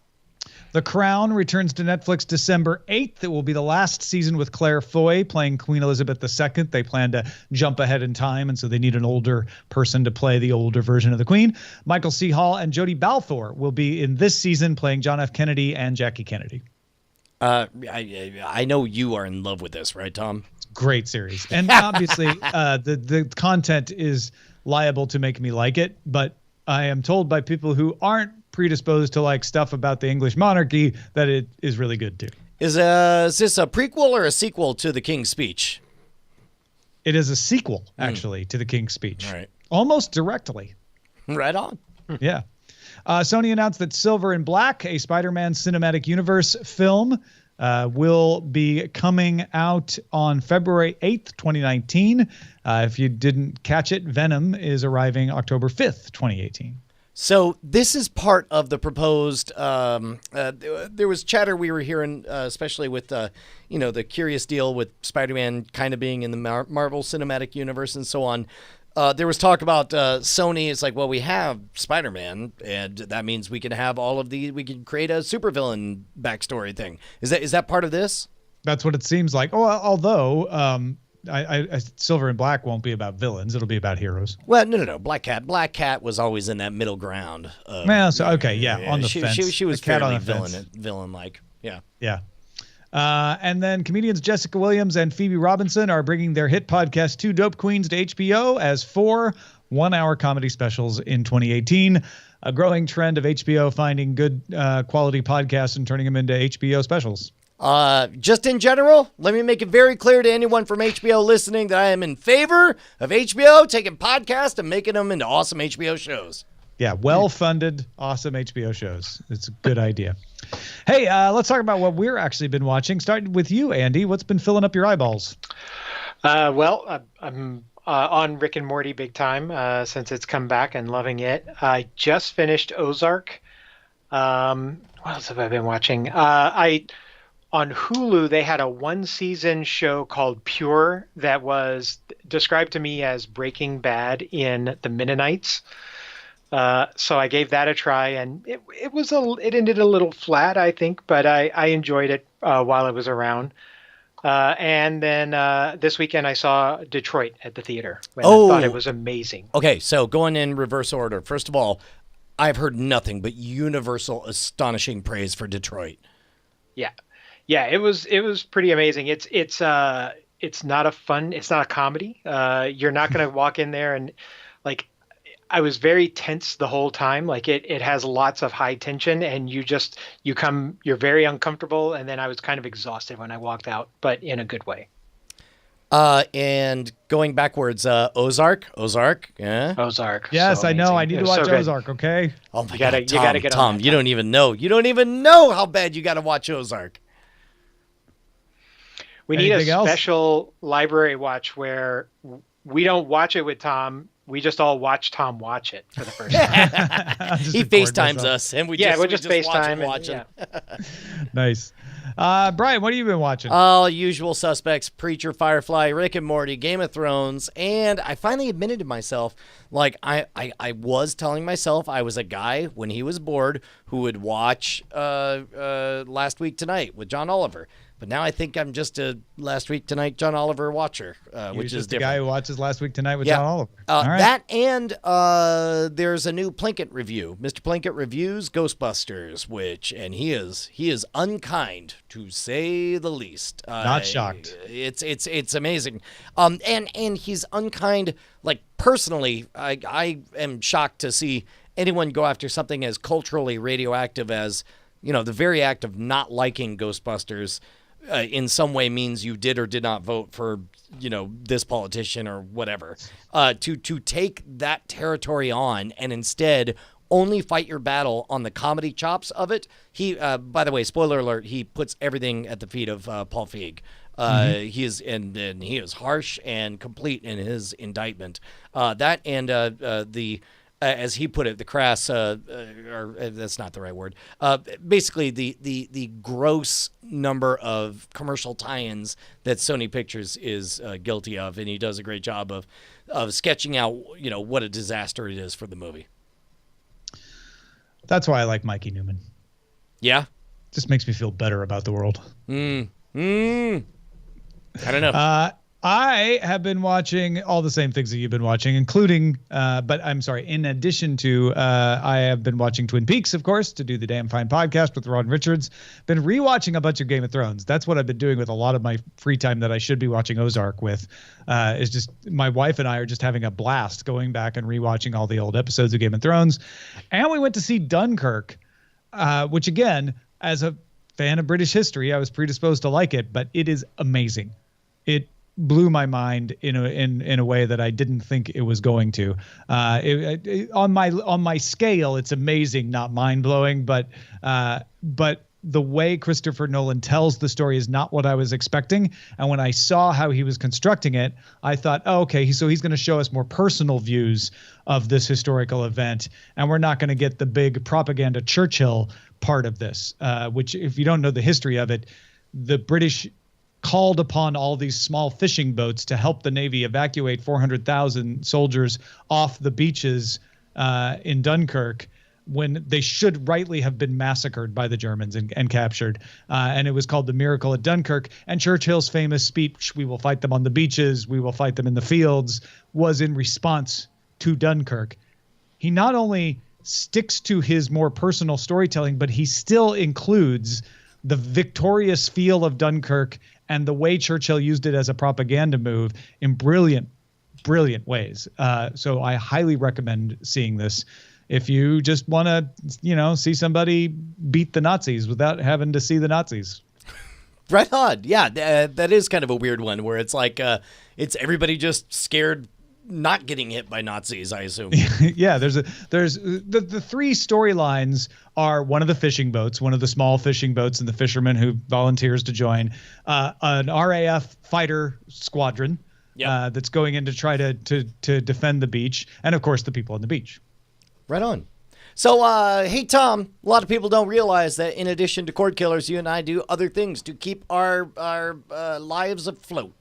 The Crown returns to Netflix December 8th. It will be the last season with Claire Foy playing Queen Elizabeth II. They plan to jump ahead in time, and so they need an older person to play the older version of the Queen. Michael C. Hall and Jodie Balfour will be in this season playing John F. Kennedy and Jackie Kennedy. I know you are in love with this, right, Tom? Great series. And obviously the content is liable to make me like it, but I am told by people who aren't predisposed to like stuff about the English monarchy that it is really good too. Is this a prequel or a sequel to The King's Speech? It is a sequel, actually, to The King's Speech. All right. Almost directly. Right on. Yeah. Sony announced that Silver and Black, a Spider-Man Cinematic Universe film, will be coming out on February 8th, 2019. If you didn't catch it, Venom is arriving October 5th, 2018. So this is part of the proposed. There was chatter we were hearing, especially with the curious deal with Spider-Man kind of being in the Marvel Cinematic Universe and so on. There was talk about Sony. It's like, well, we have Spider-Man, and that means we can have all of the. We can create a supervillain backstory thing. Is that part of this? That's what it seems like. Oh, although Silver and Black won't be about villains; it'll be about heroes. Well, no. Black Cat was always in that middle ground. On the fence. She was fairly villain-like. Yeah. Yeah. And then comedians Jessica Williams and Phoebe Robinson are bringing their hit podcast Two Dope Queens to HBO as 4 one-hour comedy specials in 2018. A growing trend of HBO finding good quality podcasts and turning them into HBO specials. Just in general, let me make it very clear to anyone from HBO listening that I am in favor of HBO taking podcasts and making them into awesome HBO shows. Yeah, well-funded, awesome HBO shows. It's a good idea. Hey, let's talk about what we're actually been watching. Starting with you, Andy. What's been filling up your eyeballs? I'm on Rick and Morty big time since it's come back and loving it. I just finished Ozark. What else have I been watching? On Hulu, they had a one-season show called Pure that was described to me as Breaking Bad in the Mennonites. So I gave that a try, and it ended a little flat, I think, but I enjoyed it while it was around. And then this weekend I saw Detroit at the theater. I thought it was amazing. Okay, so going in reverse order. First of all, I've heard nothing but universal astonishing praise for Detroit. Yeah, it was pretty amazing. It's not a comedy. You're not going to walk in there and like. I was very tense the whole time. Like it has lots of high tension, and you're very uncomfortable. And then I was kind of exhausted when I walked out, but in a good way. And going backwards, Ozark, yeah. Ozark. Yes, so I know. I need to watch so Ozark. Okay. Oh my God, you gotta get Tom. on that. You don't even know. You don't even know how bad you got to watch Ozark. We need Anything a else? special library watch where we don't watch it with Tom. We just all watch Tom watch it for the first time. He FaceTimes us, and we'll just FaceTime watch him. Nice. Brian, what have you been watching? All usual suspects: Preacher, Firefly, Rick and Morty, Game of Thrones, and I finally admitted to myself, like I was telling myself I was a guy when he was bored who would watch Last Week Tonight with John Oliver. But now I think I'm just a Last Week Tonight John Oliver watcher, which is just different. the guy who watches Last Week Tonight with John Oliver. All right. That and there's a new Plinkett review. Mr. Plinkett reviews Ghostbusters, and he is unkind to say the least. Not shocked. It's amazing. And he's unkind, like personally. I am shocked to see anyone go after something as culturally radioactive as the very act of not liking Ghostbusters. In some way means you did or did not vote for, this politician or whatever. To take that territory on and instead only fight your battle on the comedy chops of it. He, by the way, spoiler alert, he puts everything at the feet of Paul Feig. He is and he is harsh and complete in his indictment. That and the. As he put it, the crass, or that's not the right word. Basically, the gross number of commercial tie-ins that Sony Pictures is guilty of, and he does a great job of sketching out, what a disaster it is for the movie. That's why I like Mikey Newman. Yeah, Just makes me feel better about the world. I don't know. I have been watching all the same things that you've been watching, including, in addition to, I have been watching Twin Peaks, of course, to do the Damn Fine podcast with Ron Richards. Been rewatching a bunch of Game of Thrones. That's what I've been doing with a lot of my free time that I should be watching Ozark with. Is just my wife and I are just having a blast going back and rewatching all the old episodes of Game of Thrones. And we went to see Dunkirk, which again, as a fan of British history, I was predisposed to like it, but it is amazing. It blew my mind in a way that I didn't think it was going to. On my scale, it's amazing, not mind blowing. But the way Christopher Nolan tells the story is not what I was expecting. And when I saw how he was constructing it, I thought, oh, okay, so he's going to show us more personal views of this historical event. And we're not going to get the big propaganda Churchill part of this, which, if you don't know the history of it, the British called upon all these small fishing boats to help the Navy evacuate 400,000 soldiers off the beaches in Dunkirk, when they should rightly have been massacred by the Germans and captured. And it was called the Miracle at Dunkirk. And Churchill's famous speech, "We will fight them on the beaches, we will fight them in the fields," was in response to Dunkirk. He not only sticks to his more personal storytelling, but he still includes the victorious feel of Dunkirk and the way Churchill used it as a propaganda move in brilliant ways. So I highly recommend seeing this if you just want to, see somebody beat the Nazis without having to see the Nazis. Right on. Yeah, that is kind of a weird one where it's like it's everybody just scared not getting hit by Nazis, I assume. Yeah, there's the three storylines are one of the fishing boats, one of the small fishing boats, and the fisherman who volunteers to join an RAF fighter squadron that's going in to try to defend the beach, and of course the people on the beach. Right on. So, hey, Tom, a lot of people don't realize that in addition to Cordkillers, you and I do other things to keep our lives afloat.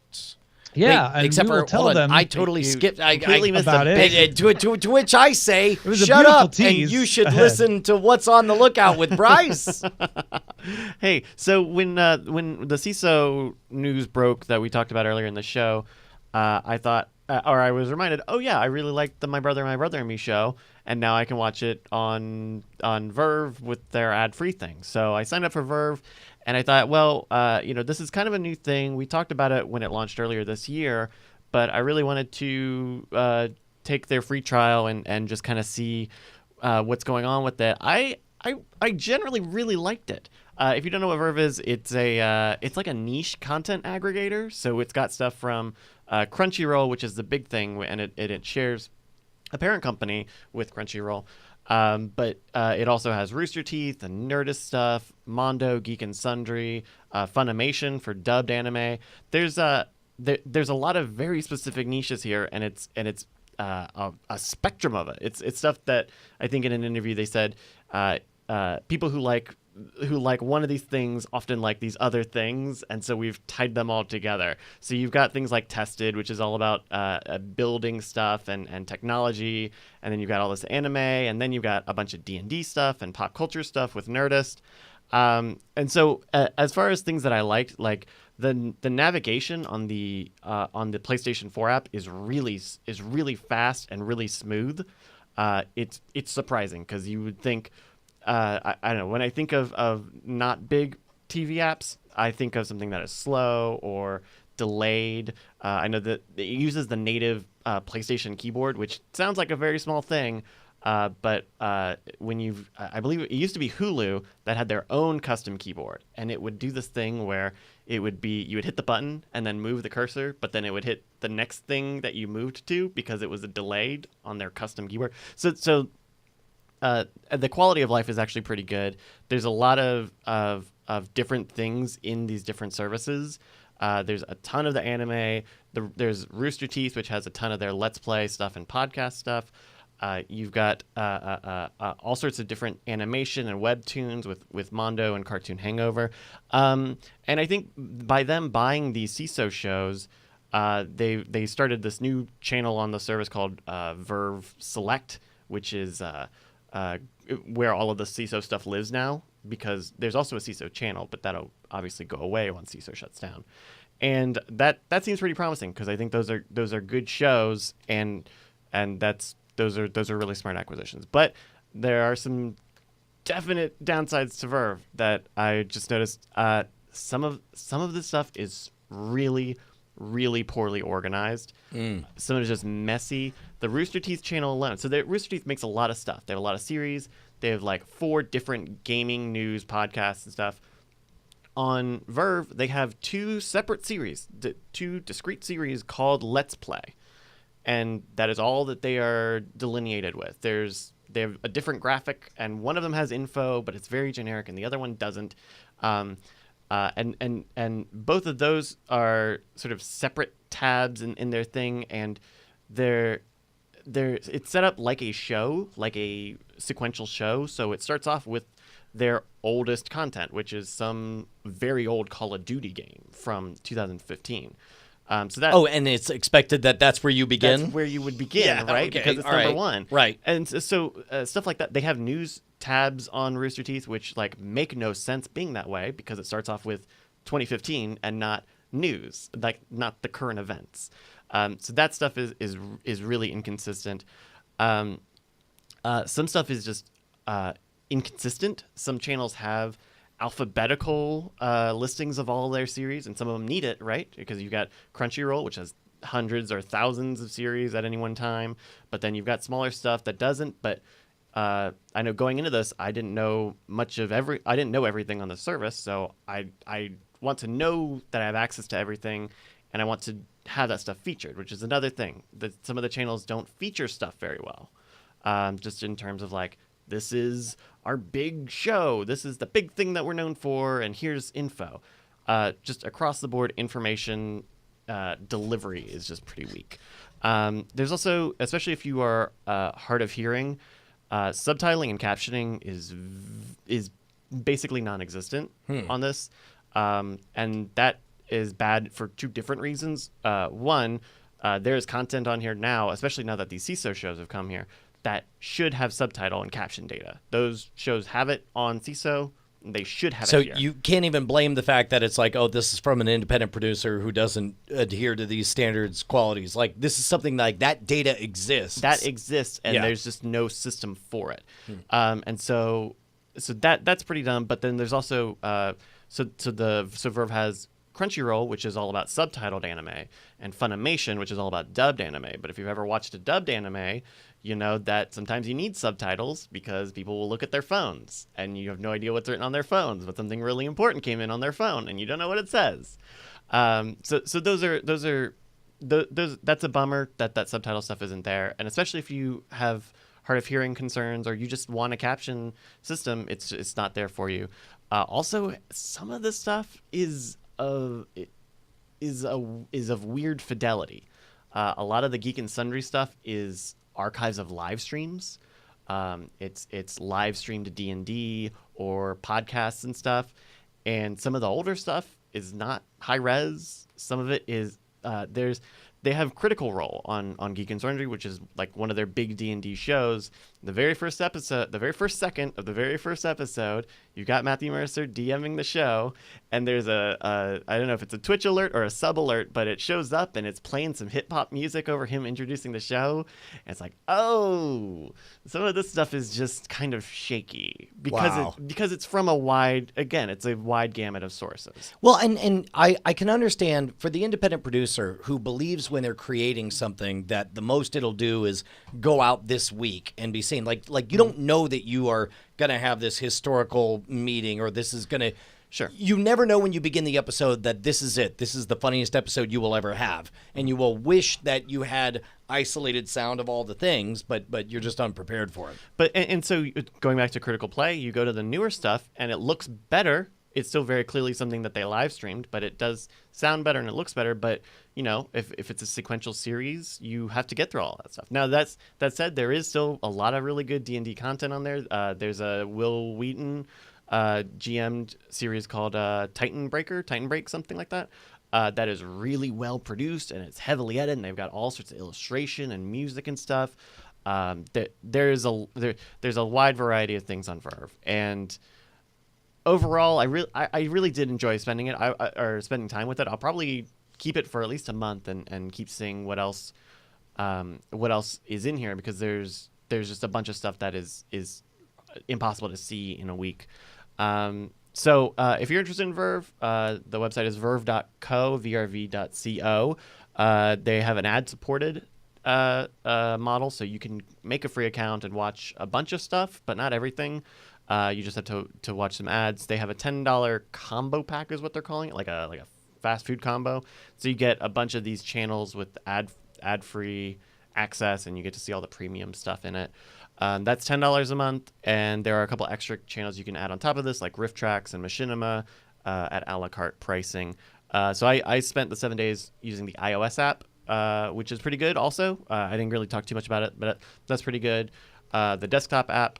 Yeah, and except we will for, tell hold on, them. I totally skipped. I completely missed about it. To which I say, was a shut beautiful up, and tease you should ahead. listen to What's on the Lookout with Bryce. Hey, so when the SeeSo news broke that we talked about earlier in the show, I thought, or I was reminded, oh yeah, I really liked the My Brother and Me show, and now I can watch it on Verve with their ad-free thing. So I signed up for Verve, and I thought, well, this is kind of a new thing. We talked about it when it launched earlier this year, but I really wanted to take their free trial and just kind of see what's going on with it. I generally really liked it. If you don't know what Verve is, it's like a niche content aggregator. So it's got stuff from Crunchyroll, which is the big thing, and it shares a parent company with Crunchyroll. But it also has Rooster Teeth and Nerdist stuff, Mondo, Geek and Sundry, Funimation for dubbed anime. There's a lot of very specific niches here, and it's a spectrum of it. It's stuff that I think in an interview they said people who like one of these things often like these other things, and so we've tied them all together. So you've got things like Tested, which is all about building stuff and technology, and then you've got all this anime, and then you've got a bunch of D&D stuff and pop culture stuff with Nerdist. And so as far as things that I liked, like the navigation on the PlayStation 4 app is really fast and really smooth. It's surprising because you would think, I don't know, when I think of not big TV apps, I think of something that is slow or delayed. I know that it uses the native PlayStation keyboard, which sounds like a very small thing, but when I believe it used to be Hulu that had their own custom keyboard, and it would do this thing where it would be, you would hit the button and then move the cursor, but then it would hit the next thing that you moved to because it was delayed on their custom keyboard. So the quality of life is actually pretty good. There's a lot of different things in these different services. There's a ton of the anime. There's Rooster Teeth, which has a ton of their Let's Play stuff and podcast stuff. You've got all sorts of different animation and webtoons with Mondo and Cartoon Hangover. And I think by them buying these SeeSo shows, they started this new channel on the service called Verve Select, which is where all of the SeeSo stuff lives now, because there's also a SeeSo channel, but that'll obviously go away once SeeSo shuts down. And that seems pretty promising, because I think those are good shows, and those are really smart acquisitions. But there are some definite downsides to Verve that I just noticed. Some of this stuff is really, really poorly organized. Some of it's just messy. The Rooster Teeth channel alone. So Rooster Teeth makes a lot of stuff. They have a lot of series. They have like 4 different gaming news podcasts and stuff. On Verve, they have 2 separate series, 2 discrete series called Let's Play. And that is all that they are delineated with. There's they have a different graphic, and one of them has info, but it's very generic, and the other one doesn't. And both of those are sort of separate tabs in their thing, and it's set up like a show, like a sequential show. So it starts off with their oldest content, which is some very old Call of Duty game from 2015. So that and it's expected that that's where you begin. That's where you would begin, Yeah, right? okay, Because it's all number right, one, right? And so stuff like that. They have news tabs on Rooster Teeth, which like make no sense being that way because it starts off with 2015 and not news, like not the current events. So that stuff is really inconsistent. Some stuff is just inconsistent. Some channels have alphabetical listings of all their series, and some of them need it, right? Because you've got Crunchyroll, which has hundreds or thousands of series at any one time, but then you've got smaller stuff that doesn't. But I know going into this, I didn't know everything on the service, so I want to know that I have access to everything, and I want to have that stuff featured, which is another thing that some of the channels don't feature stuff very well, just in terms of like, this is our big show, this is the big thing that we're known for, and here's info. Just across the board information delivery is just pretty weak. There's also, especially if you are hard of hearing, subtitling and captioning is basically non-existent on this, and that is bad for two different reasons. One, there's content on here now, especially now that these SeeSo shows have come here, that should have subtitle and caption data. Those shows have it on SeeSo. They should have it here. So you can't even blame the fact that it's like, oh, this is from an independent producer who doesn't adhere to these standards qualities. Like, this is something like that data exists. That exists, and there's just no system for it. And so that's pretty dumb. But then there's also so Verve has Crunchyroll, which is all about subtitled anime, and Funimation, which is all about dubbed anime. But if you've ever watched a dubbed anime, you know that sometimes you need subtitles because people will look at their phones and you have no idea what's written on their phones, but something really important came in on their phone and you don't know what it says. So that's a bummer that subtitle stuff isn't there. And especially if you have hard of hearing concerns or you just want a caption system, it's not there for you. Also, some of this stuff is of weird fidelity. A lot of the Geek and Sundry stuff is archives of live streams. It's live streamed D&D or podcasts and stuff. And some of the older stuff is not high res. Some of it is they have Critical Role on Geek and Sundry, which is like one of their big D&D shows. The very first second of the very first episode, you got Matthew Mercer DMing the show, and there's I don't know if it's a Twitch alert or a sub alert, but it shows up and it's playing some hip hop music over him introducing the show. And it's like, oh, some of this stuff is just kind of shaky because it's from a wide gamut of sources. Well, and I can understand for the independent producer who believes when they're creating something that the most it'll do is go out this week and be seen. Like you don't know that you are going to have this historical meeting or this is going to... Sure. You never know when you begin the episode that this is it. This is the funniest episode you will ever have. And you will wish that you had isolated sound of all the things, but you're just unprepared for it. But and so going back to Critical Play, you go to the newer stuff and it looks better. It's still very clearly something that they live streamed, but it does sound better and it looks better. But, you know, if it's a sequential series, you have to get through all that stuff. Now, that said, there is still a lot of really good D&D content on there. There's a Will Wheaton GM'd series called Titan Break, something like that. That is really well produced and it's heavily edited, and they've got all sorts of illustration and music and stuff. There's a wide variety of things on Verve, and overall, I really did enjoy spending it or spending time with it. I'll probably keep it for at least a month and keep seeing what else is in here, because there's just a bunch of stuff that is impossible to see in a week. So if you're interested in Verve, the website is verve.co, vrv.co. They have an ad-supported model, so you can make a free account and watch a bunch of stuff, but not everything. You just have to watch some ads. They have a $10 combo pack is what they're calling it, like a fast food combo. So you get a bunch of these channels with ad-free access, and you get to see all the premium stuff in it. That's $10 a month, and there are a couple extra channels you can add on top of this, like Riff Tracks and Machinima at a la carte pricing. So I spent the 7 days using the iOS app, which is pretty good also. I didn't really talk too much about it, but that's pretty good. The desktop app,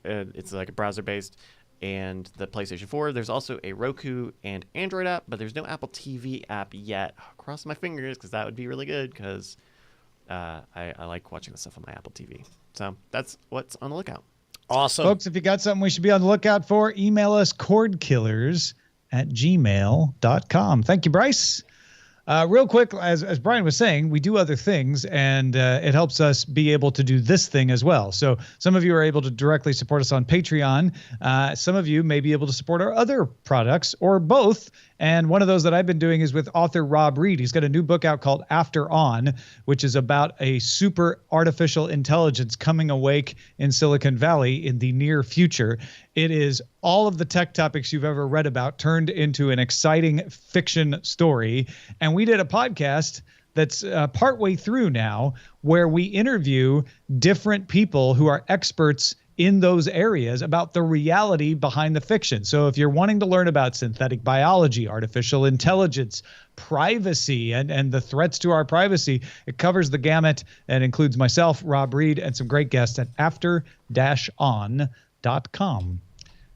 it's like a browser-based, and the PlayStation 4. There's also a Roku and Android app, but there's no Apple TV app yet. I'll cross my fingers because that would be really good because I like watching the stuff on my Apple TV. So that's what's on the lookout. Awesome. Folks, if you got something we should be on the lookout for, email us cordkillers@gmail.com. Thank you, Bryce. Real quick, as Brian was saying, we do other things, and it helps us be able to do this thing as well. So some of you are able to directly support us on Patreon. Some of you may be able to support our other products or both. And one of those that I've been doing is with author Rob Reed. He's got a new book out called After On, which is about a super artificial intelligence coming awake in Silicon Valley in the near future. It is all of the tech topics you've ever read about turned into an exciting fiction story. And we did a podcast that's partway through now where we interview different people who are experts in those areas about the reality behind the fiction. So if you're wanting to learn about synthetic biology, artificial intelligence, privacy, and the threats to our privacy, it covers the gamut and includes myself, Rob Reed, and some great guests at after-on.com.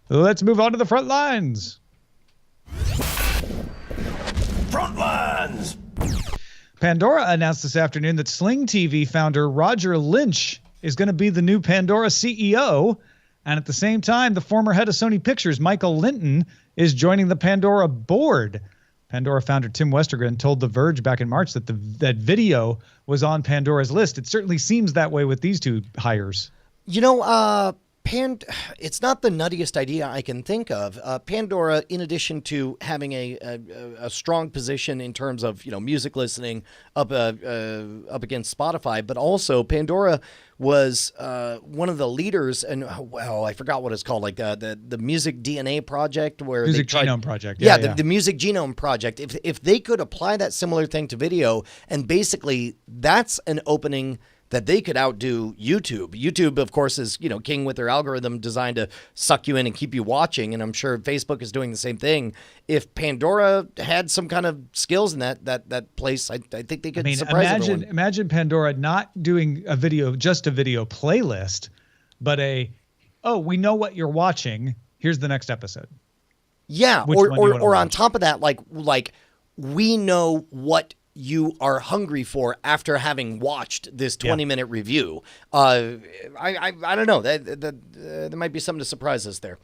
Let's move on to the front lines. Front lines! Pandora announced this afternoon that Sling TV founder Roger Lynch is going to be the new Pandora CEO. And at the same time, the former head of Sony Pictures, Michael Linton, is joining the Pandora board. Pandora founder Tim Westergren told The Verge back in March that that video was on Pandora's list. It certainly seems that way with these two hires. You know, it's not the nuttiest idea I can think of. Pandora, in addition to having a strong position in terms of music listening up against Spotify, but also Pandora was one of the leaders, and I forgot what it's called, like the Music DNA Project, where Music Genome Project. Yeah, the Music Genome Project. If they could apply that similar thing to video, and basically that's an opening that they could outdo YouTube. YouTube, of course, is king with their algorithm designed to suck you in and keep you watching, and I'm sure Facebook is doing the same thing. If Pandora had some kind of skills in that place, I think they could surprise everyone. Imagine Pandora not doing just a video playlist, but we know what you're watching. Here's the next episode. Yeah, or on top of that, like we know what you are hungry for after having watched this 20-minute review. I don't know. There might be something to surprise us there.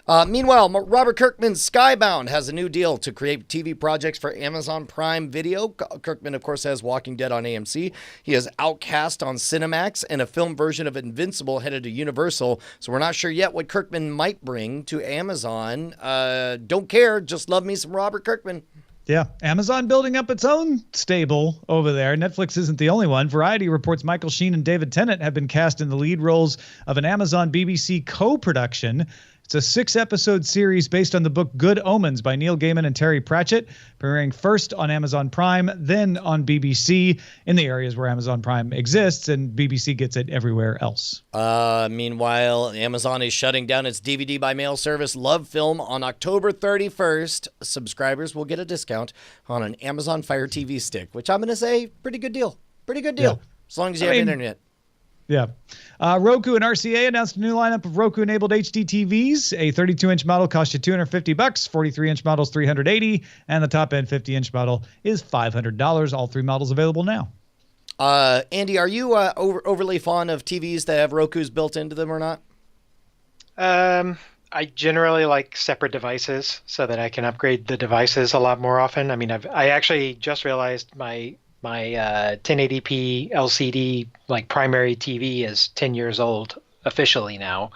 Meanwhile, Robert Kirkman's Skybound has a new deal to create TV projects for Amazon Prime Video. Kirkman, of course, has Walking Dead on AMC. He has Outcast on Cinemax and a film version of Invincible headed to Universal. So we're not sure yet what Kirkman might bring to Amazon. Don't care. Just love me some Robert Kirkman. Yeah, Amazon building up its own stable over there. Netflix isn't the only one. Variety reports Michael Sheen and David Tennant have been cast in the lead roles of an Amazon BBC co-production. It's a 6-episode series based on the book Good Omens by Neil Gaiman and Terry Pratchett, premiering first on Amazon Prime, then on BBC in the areas where Amazon Prime exists, and BBC gets it everywhere else. Meanwhile, Amazon is shutting down its DVD by mail service Love Film on October 31st. Subscribers will get a discount on an Amazon Fire TV stick, which I'm going to say, pretty good deal. Pretty good deal. Yeah. As long as you have internet. Yeah. Roku and RCA announced a new lineup of Roku-enabled HD TVs. A 32-inch model costs you $250, 43-inch model's $380, and the top-end 50-inch model is $500. All three models available now. Andy, are you overly fond of TVs that have Rokus built into them or not? I generally like separate devices so that I can upgrade the devices a lot more often. I mean, I actually just realized my 1080p LCD primary TV is 10 years old officially now,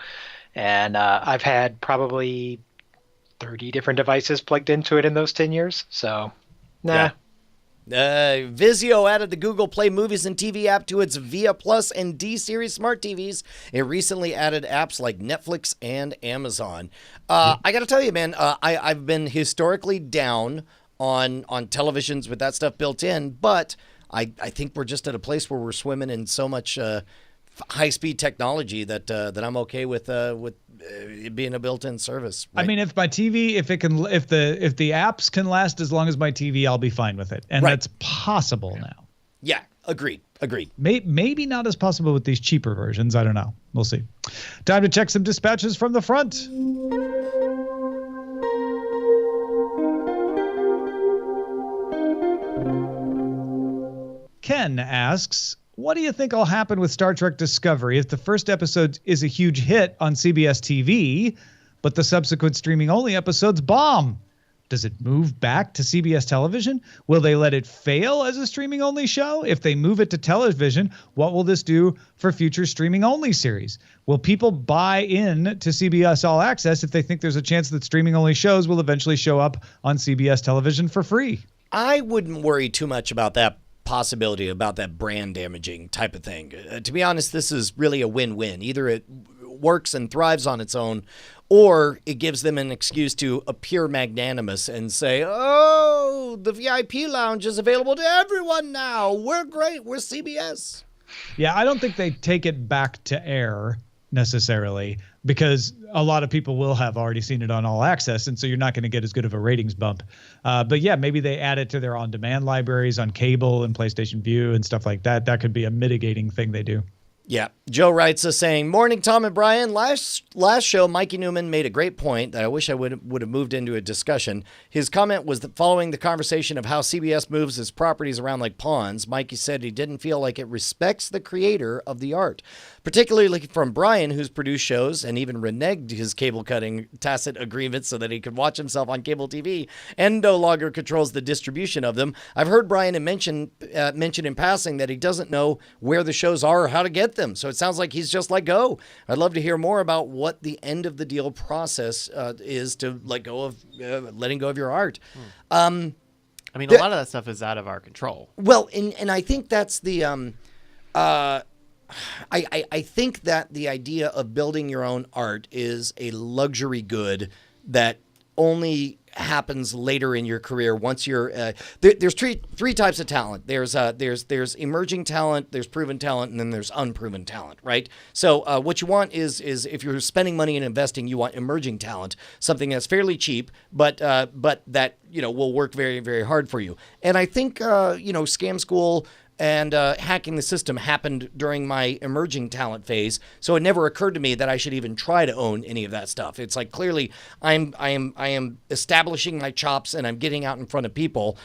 and I've had probably 30 different devices plugged into it in those 10 years. So, nah. Yeah. Vizio added the Google Play Movies and TV app to its Via Plus and D-Series smart TVs. It recently added apps like Netflix and Amazon. I got to tell you, man, I've been historically down on televisions with that stuff built in, but I think we're just at a place where we're swimming in so much high-speed technology that I'm okay with it being a built-in service. I mean, if my TV, if the apps can last as long as my TV, I'll be fine with it, and that's possible now. Yeah, agreed. Maybe not as possible with these cheaper versions. I don't know. We'll see. Time to check some dispatches from the front. Ken asks, what do you think will happen with Star Trek Discovery if the first episode is a huge hit on CBS TV, but the subsequent streaming-only episodes bomb? Does it move back to CBS television? Will they let it fail as a streaming-only show? If they move it to television, what will this do for future streaming-only series? Will people buy in to CBS All Access if they think there's a chance that streaming-only shows will eventually show up on CBS television for free? I wouldn't worry too much about that possibility, about that brand damaging type of thing. To be honest, this is really a win-win. Either it works and thrives on its own, or it gives them an excuse to appear magnanimous and say, oh, the VIP lounge is available to everyone now. We're great. We're CBS. Yeah, I don't think they take it back to air necessarily, because a lot of people will have already seen it on All Access, and so you're not going to get as good of a ratings bump. But yeah, maybe they add it to their on-demand libraries on cable and PlayStation View and stuff like that. That could be a mitigating thing they do. Yeah. Joe writes us saying, morning, Tom and Brian. Last show, Mikey Newman made a great point that I wish I would have moved into a discussion. His comment was that following the conversation of how CBS moves its properties around like pawns, Mikey said he didn't feel like it respects the creator of the art. Particularly from Brian, who's produced shows and even reneged his cable-cutting tacit agreements so that he could watch himself on cable TV and no longer controls the distribution of them. I've heard Brian mention in passing that he doesn't know where the shows are or how to get them. So it sounds like he's just let go. I'd love to hear more about what the end of the deal process is to letting go of your art. I mean, a lot of that stuff is out of our control. Well, and I think that's the I think that the idea of building your own art is a luxury good that only happens later in your career. Once you're there's three types of talent. There's emerging talent, there's proven talent, and then there's unproven talent, right? So what you want is if you're spending money and investing, you want emerging talent, something that's fairly cheap, but that will work very, very hard for you. And I think Scam School and hacking the system happened during my emerging talent phase, so it never occurred to me that I should even try to own any of that stuff. It's like clearly I am establishing my chops and I'm getting out in front of people,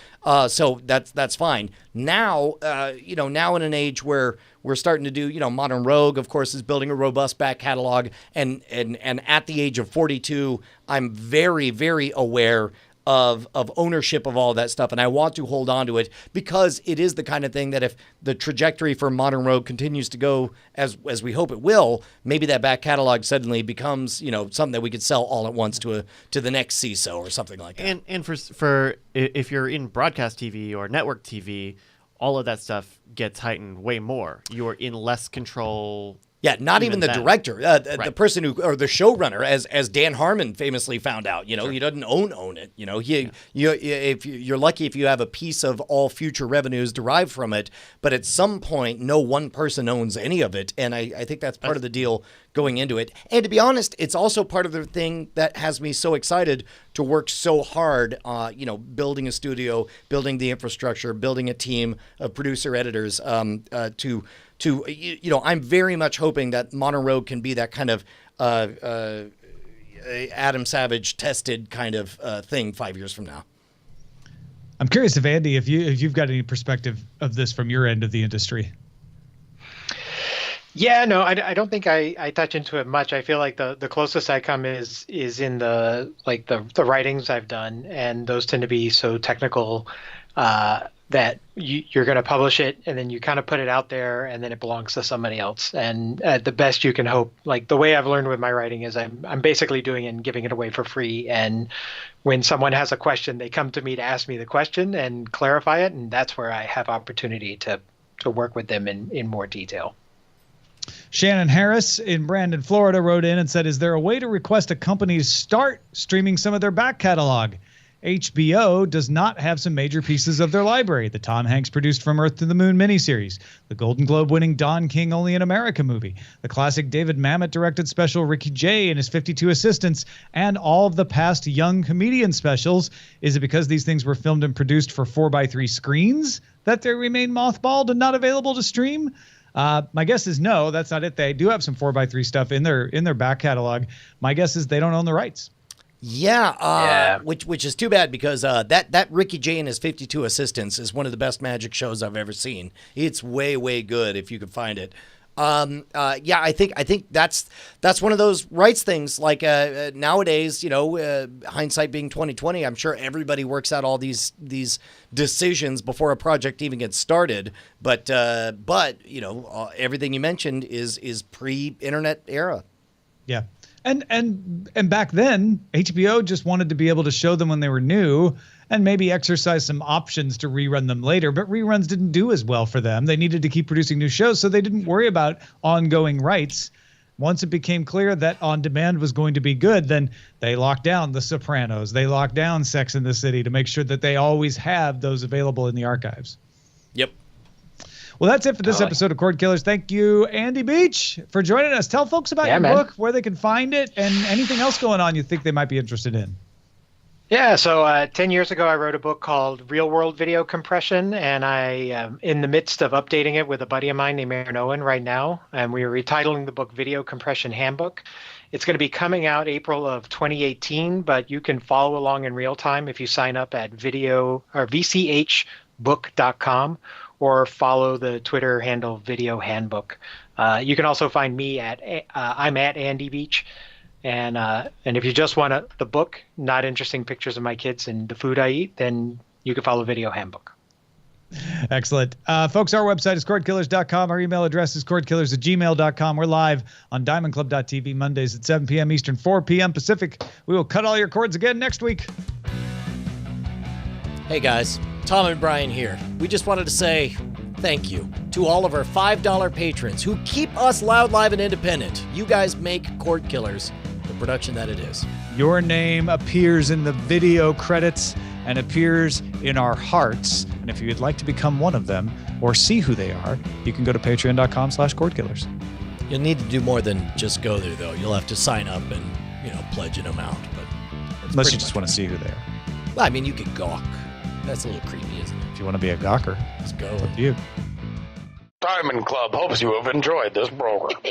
so that's fine. Now, now in an age where we're starting to do, Modern Rogue, of course, is building a robust back catalog, and at the age of 42, I'm very, very aware of ownership of all that stuff, and I want to hold on to it because it is the kind of thing that if the trajectory for Modern Rogue continues to go as we hope it will, maybe that back catalog suddenly becomes something that we could sell all at once to the next SeeSo or something like that. And for if you're in broadcast TV or network TV, all of that stuff gets heightened way more. You're in less control. Yeah, not even the director, the person or the showrunner, as Dan Harmon famously found out. He doesn't own it. If you're lucky if you have a piece of all future revenues derived from it, but at some point, no one person owns any of it, and I think that's part of the deal going into it. And to be honest, it's also part of the thing that has me so excited to work so hard. Building a studio, building the infrastructure, building a team of producer editors I'm very much hoping that Modern Rogue can be that kind of Adam Savage tested kind of thing 5 years from now. I'm curious if Andy, if you've got any perspective of this from your end of the industry. Yeah, no, I don't think I touch into it much. I feel like the closest I come is in the writings I've done, and those tend to be so technical that you're going to publish it and then you kind of put it out there and then it belongs to somebody else. And the best you can hope, like the way I've learned with my writing is I'm basically doing it and giving it away for free. And when someone has a question, they come to me to ask me the question and clarify it. And that's where I have opportunity to work with them in more detail. Shannon Harris in Brandon, Florida wrote in and said, is there a way to request a company to start streaming some of their back catalog? HBO does not have some major pieces of their library. The Tom Hanks produced From Earth to the Moon miniseries, the Golden Globe-winning Don King Only in America movie, the classic David Mamet directed special Ricky Jay and his 52 Assistants, and all of the past Young Comedian specials. Is it because these things were filmed and produced for 4x3 screens that they remain mothballed and not available to stream? My guess is no, that's not it. They do have some 4x3 stuff in their back catalog. My guess is they don't own the rights. Yeah, which is too bad because that Ricky Jay and his 52 Assistants is one of the best magic shows I've ever seen. It's way good if you can find it. Yeah, I think that's one of those rights things. Like nowadays, hindsight being 2020, I'm sure everybody works out all these decisions before a project even gets started. But everything you mentioned is pre-internet era. Yeah. And back then, HBO just wanted to be able to show them when they were new and maybe exercise some options to rerun them later. But reruns didn't do as well for them. They needed to keep producing new shows, so they didn't worry about ongoing rights. Once it became clear that on demand was going to be good, then they locked down The Sopranos. They locked down Sex and the City to make sure that they always have those available in the archives. Yep. Well, that's it for this episode of Cordkillers. Thank you, Andy Beach, for joining us. Tell folks about your book, where they can find it, and anything else going on you think they might be interested in. Yeah, so 10 years ago, I wrote a book called Real World Video Compression, and I am in the midst of updating it with a buddy of mine named Aaron Owen right now, and we are retitling the book Video Compression Handbook. It's going to be coming out April of 2018, but you can follow along in real time if you sign up at vchbook.com. or follow the Twitter handle Video Handbook. You can also find me at I'm at Andy Beach, and if you just want the book, not interesting pictures of my kids and the food I eat, then you can follow Video Handbook. Excellent. Folks, our website is cordkillers.com. Our email address is cordkillers@gmail.com. We're live on diamondclub.tv Mondays at 7 p.m. Eastern, 4 p.m. Pacific. We will cut all your cords again next week. Hey guys, Tom and Brian here. We just wanted to say thank you to all of our $5 patrons who keep us loud, live, and independent. You guys make Cordkillers the production that it is. Your name appears in the video credits and appears in our hearts. And if you'd like to become one of them or see who they are, you can go to patreon.com/Cordkillers. You'll need to do more than just go there, though. You'll have to sign up and, pledge an amount. But unless you just want to see who they are. Well, I mean, you could gawk. That's a little creepy, isn't it? If you want to be a gawker, let's go. It's up to you. Diamond Club hopes you have enjoyed this program.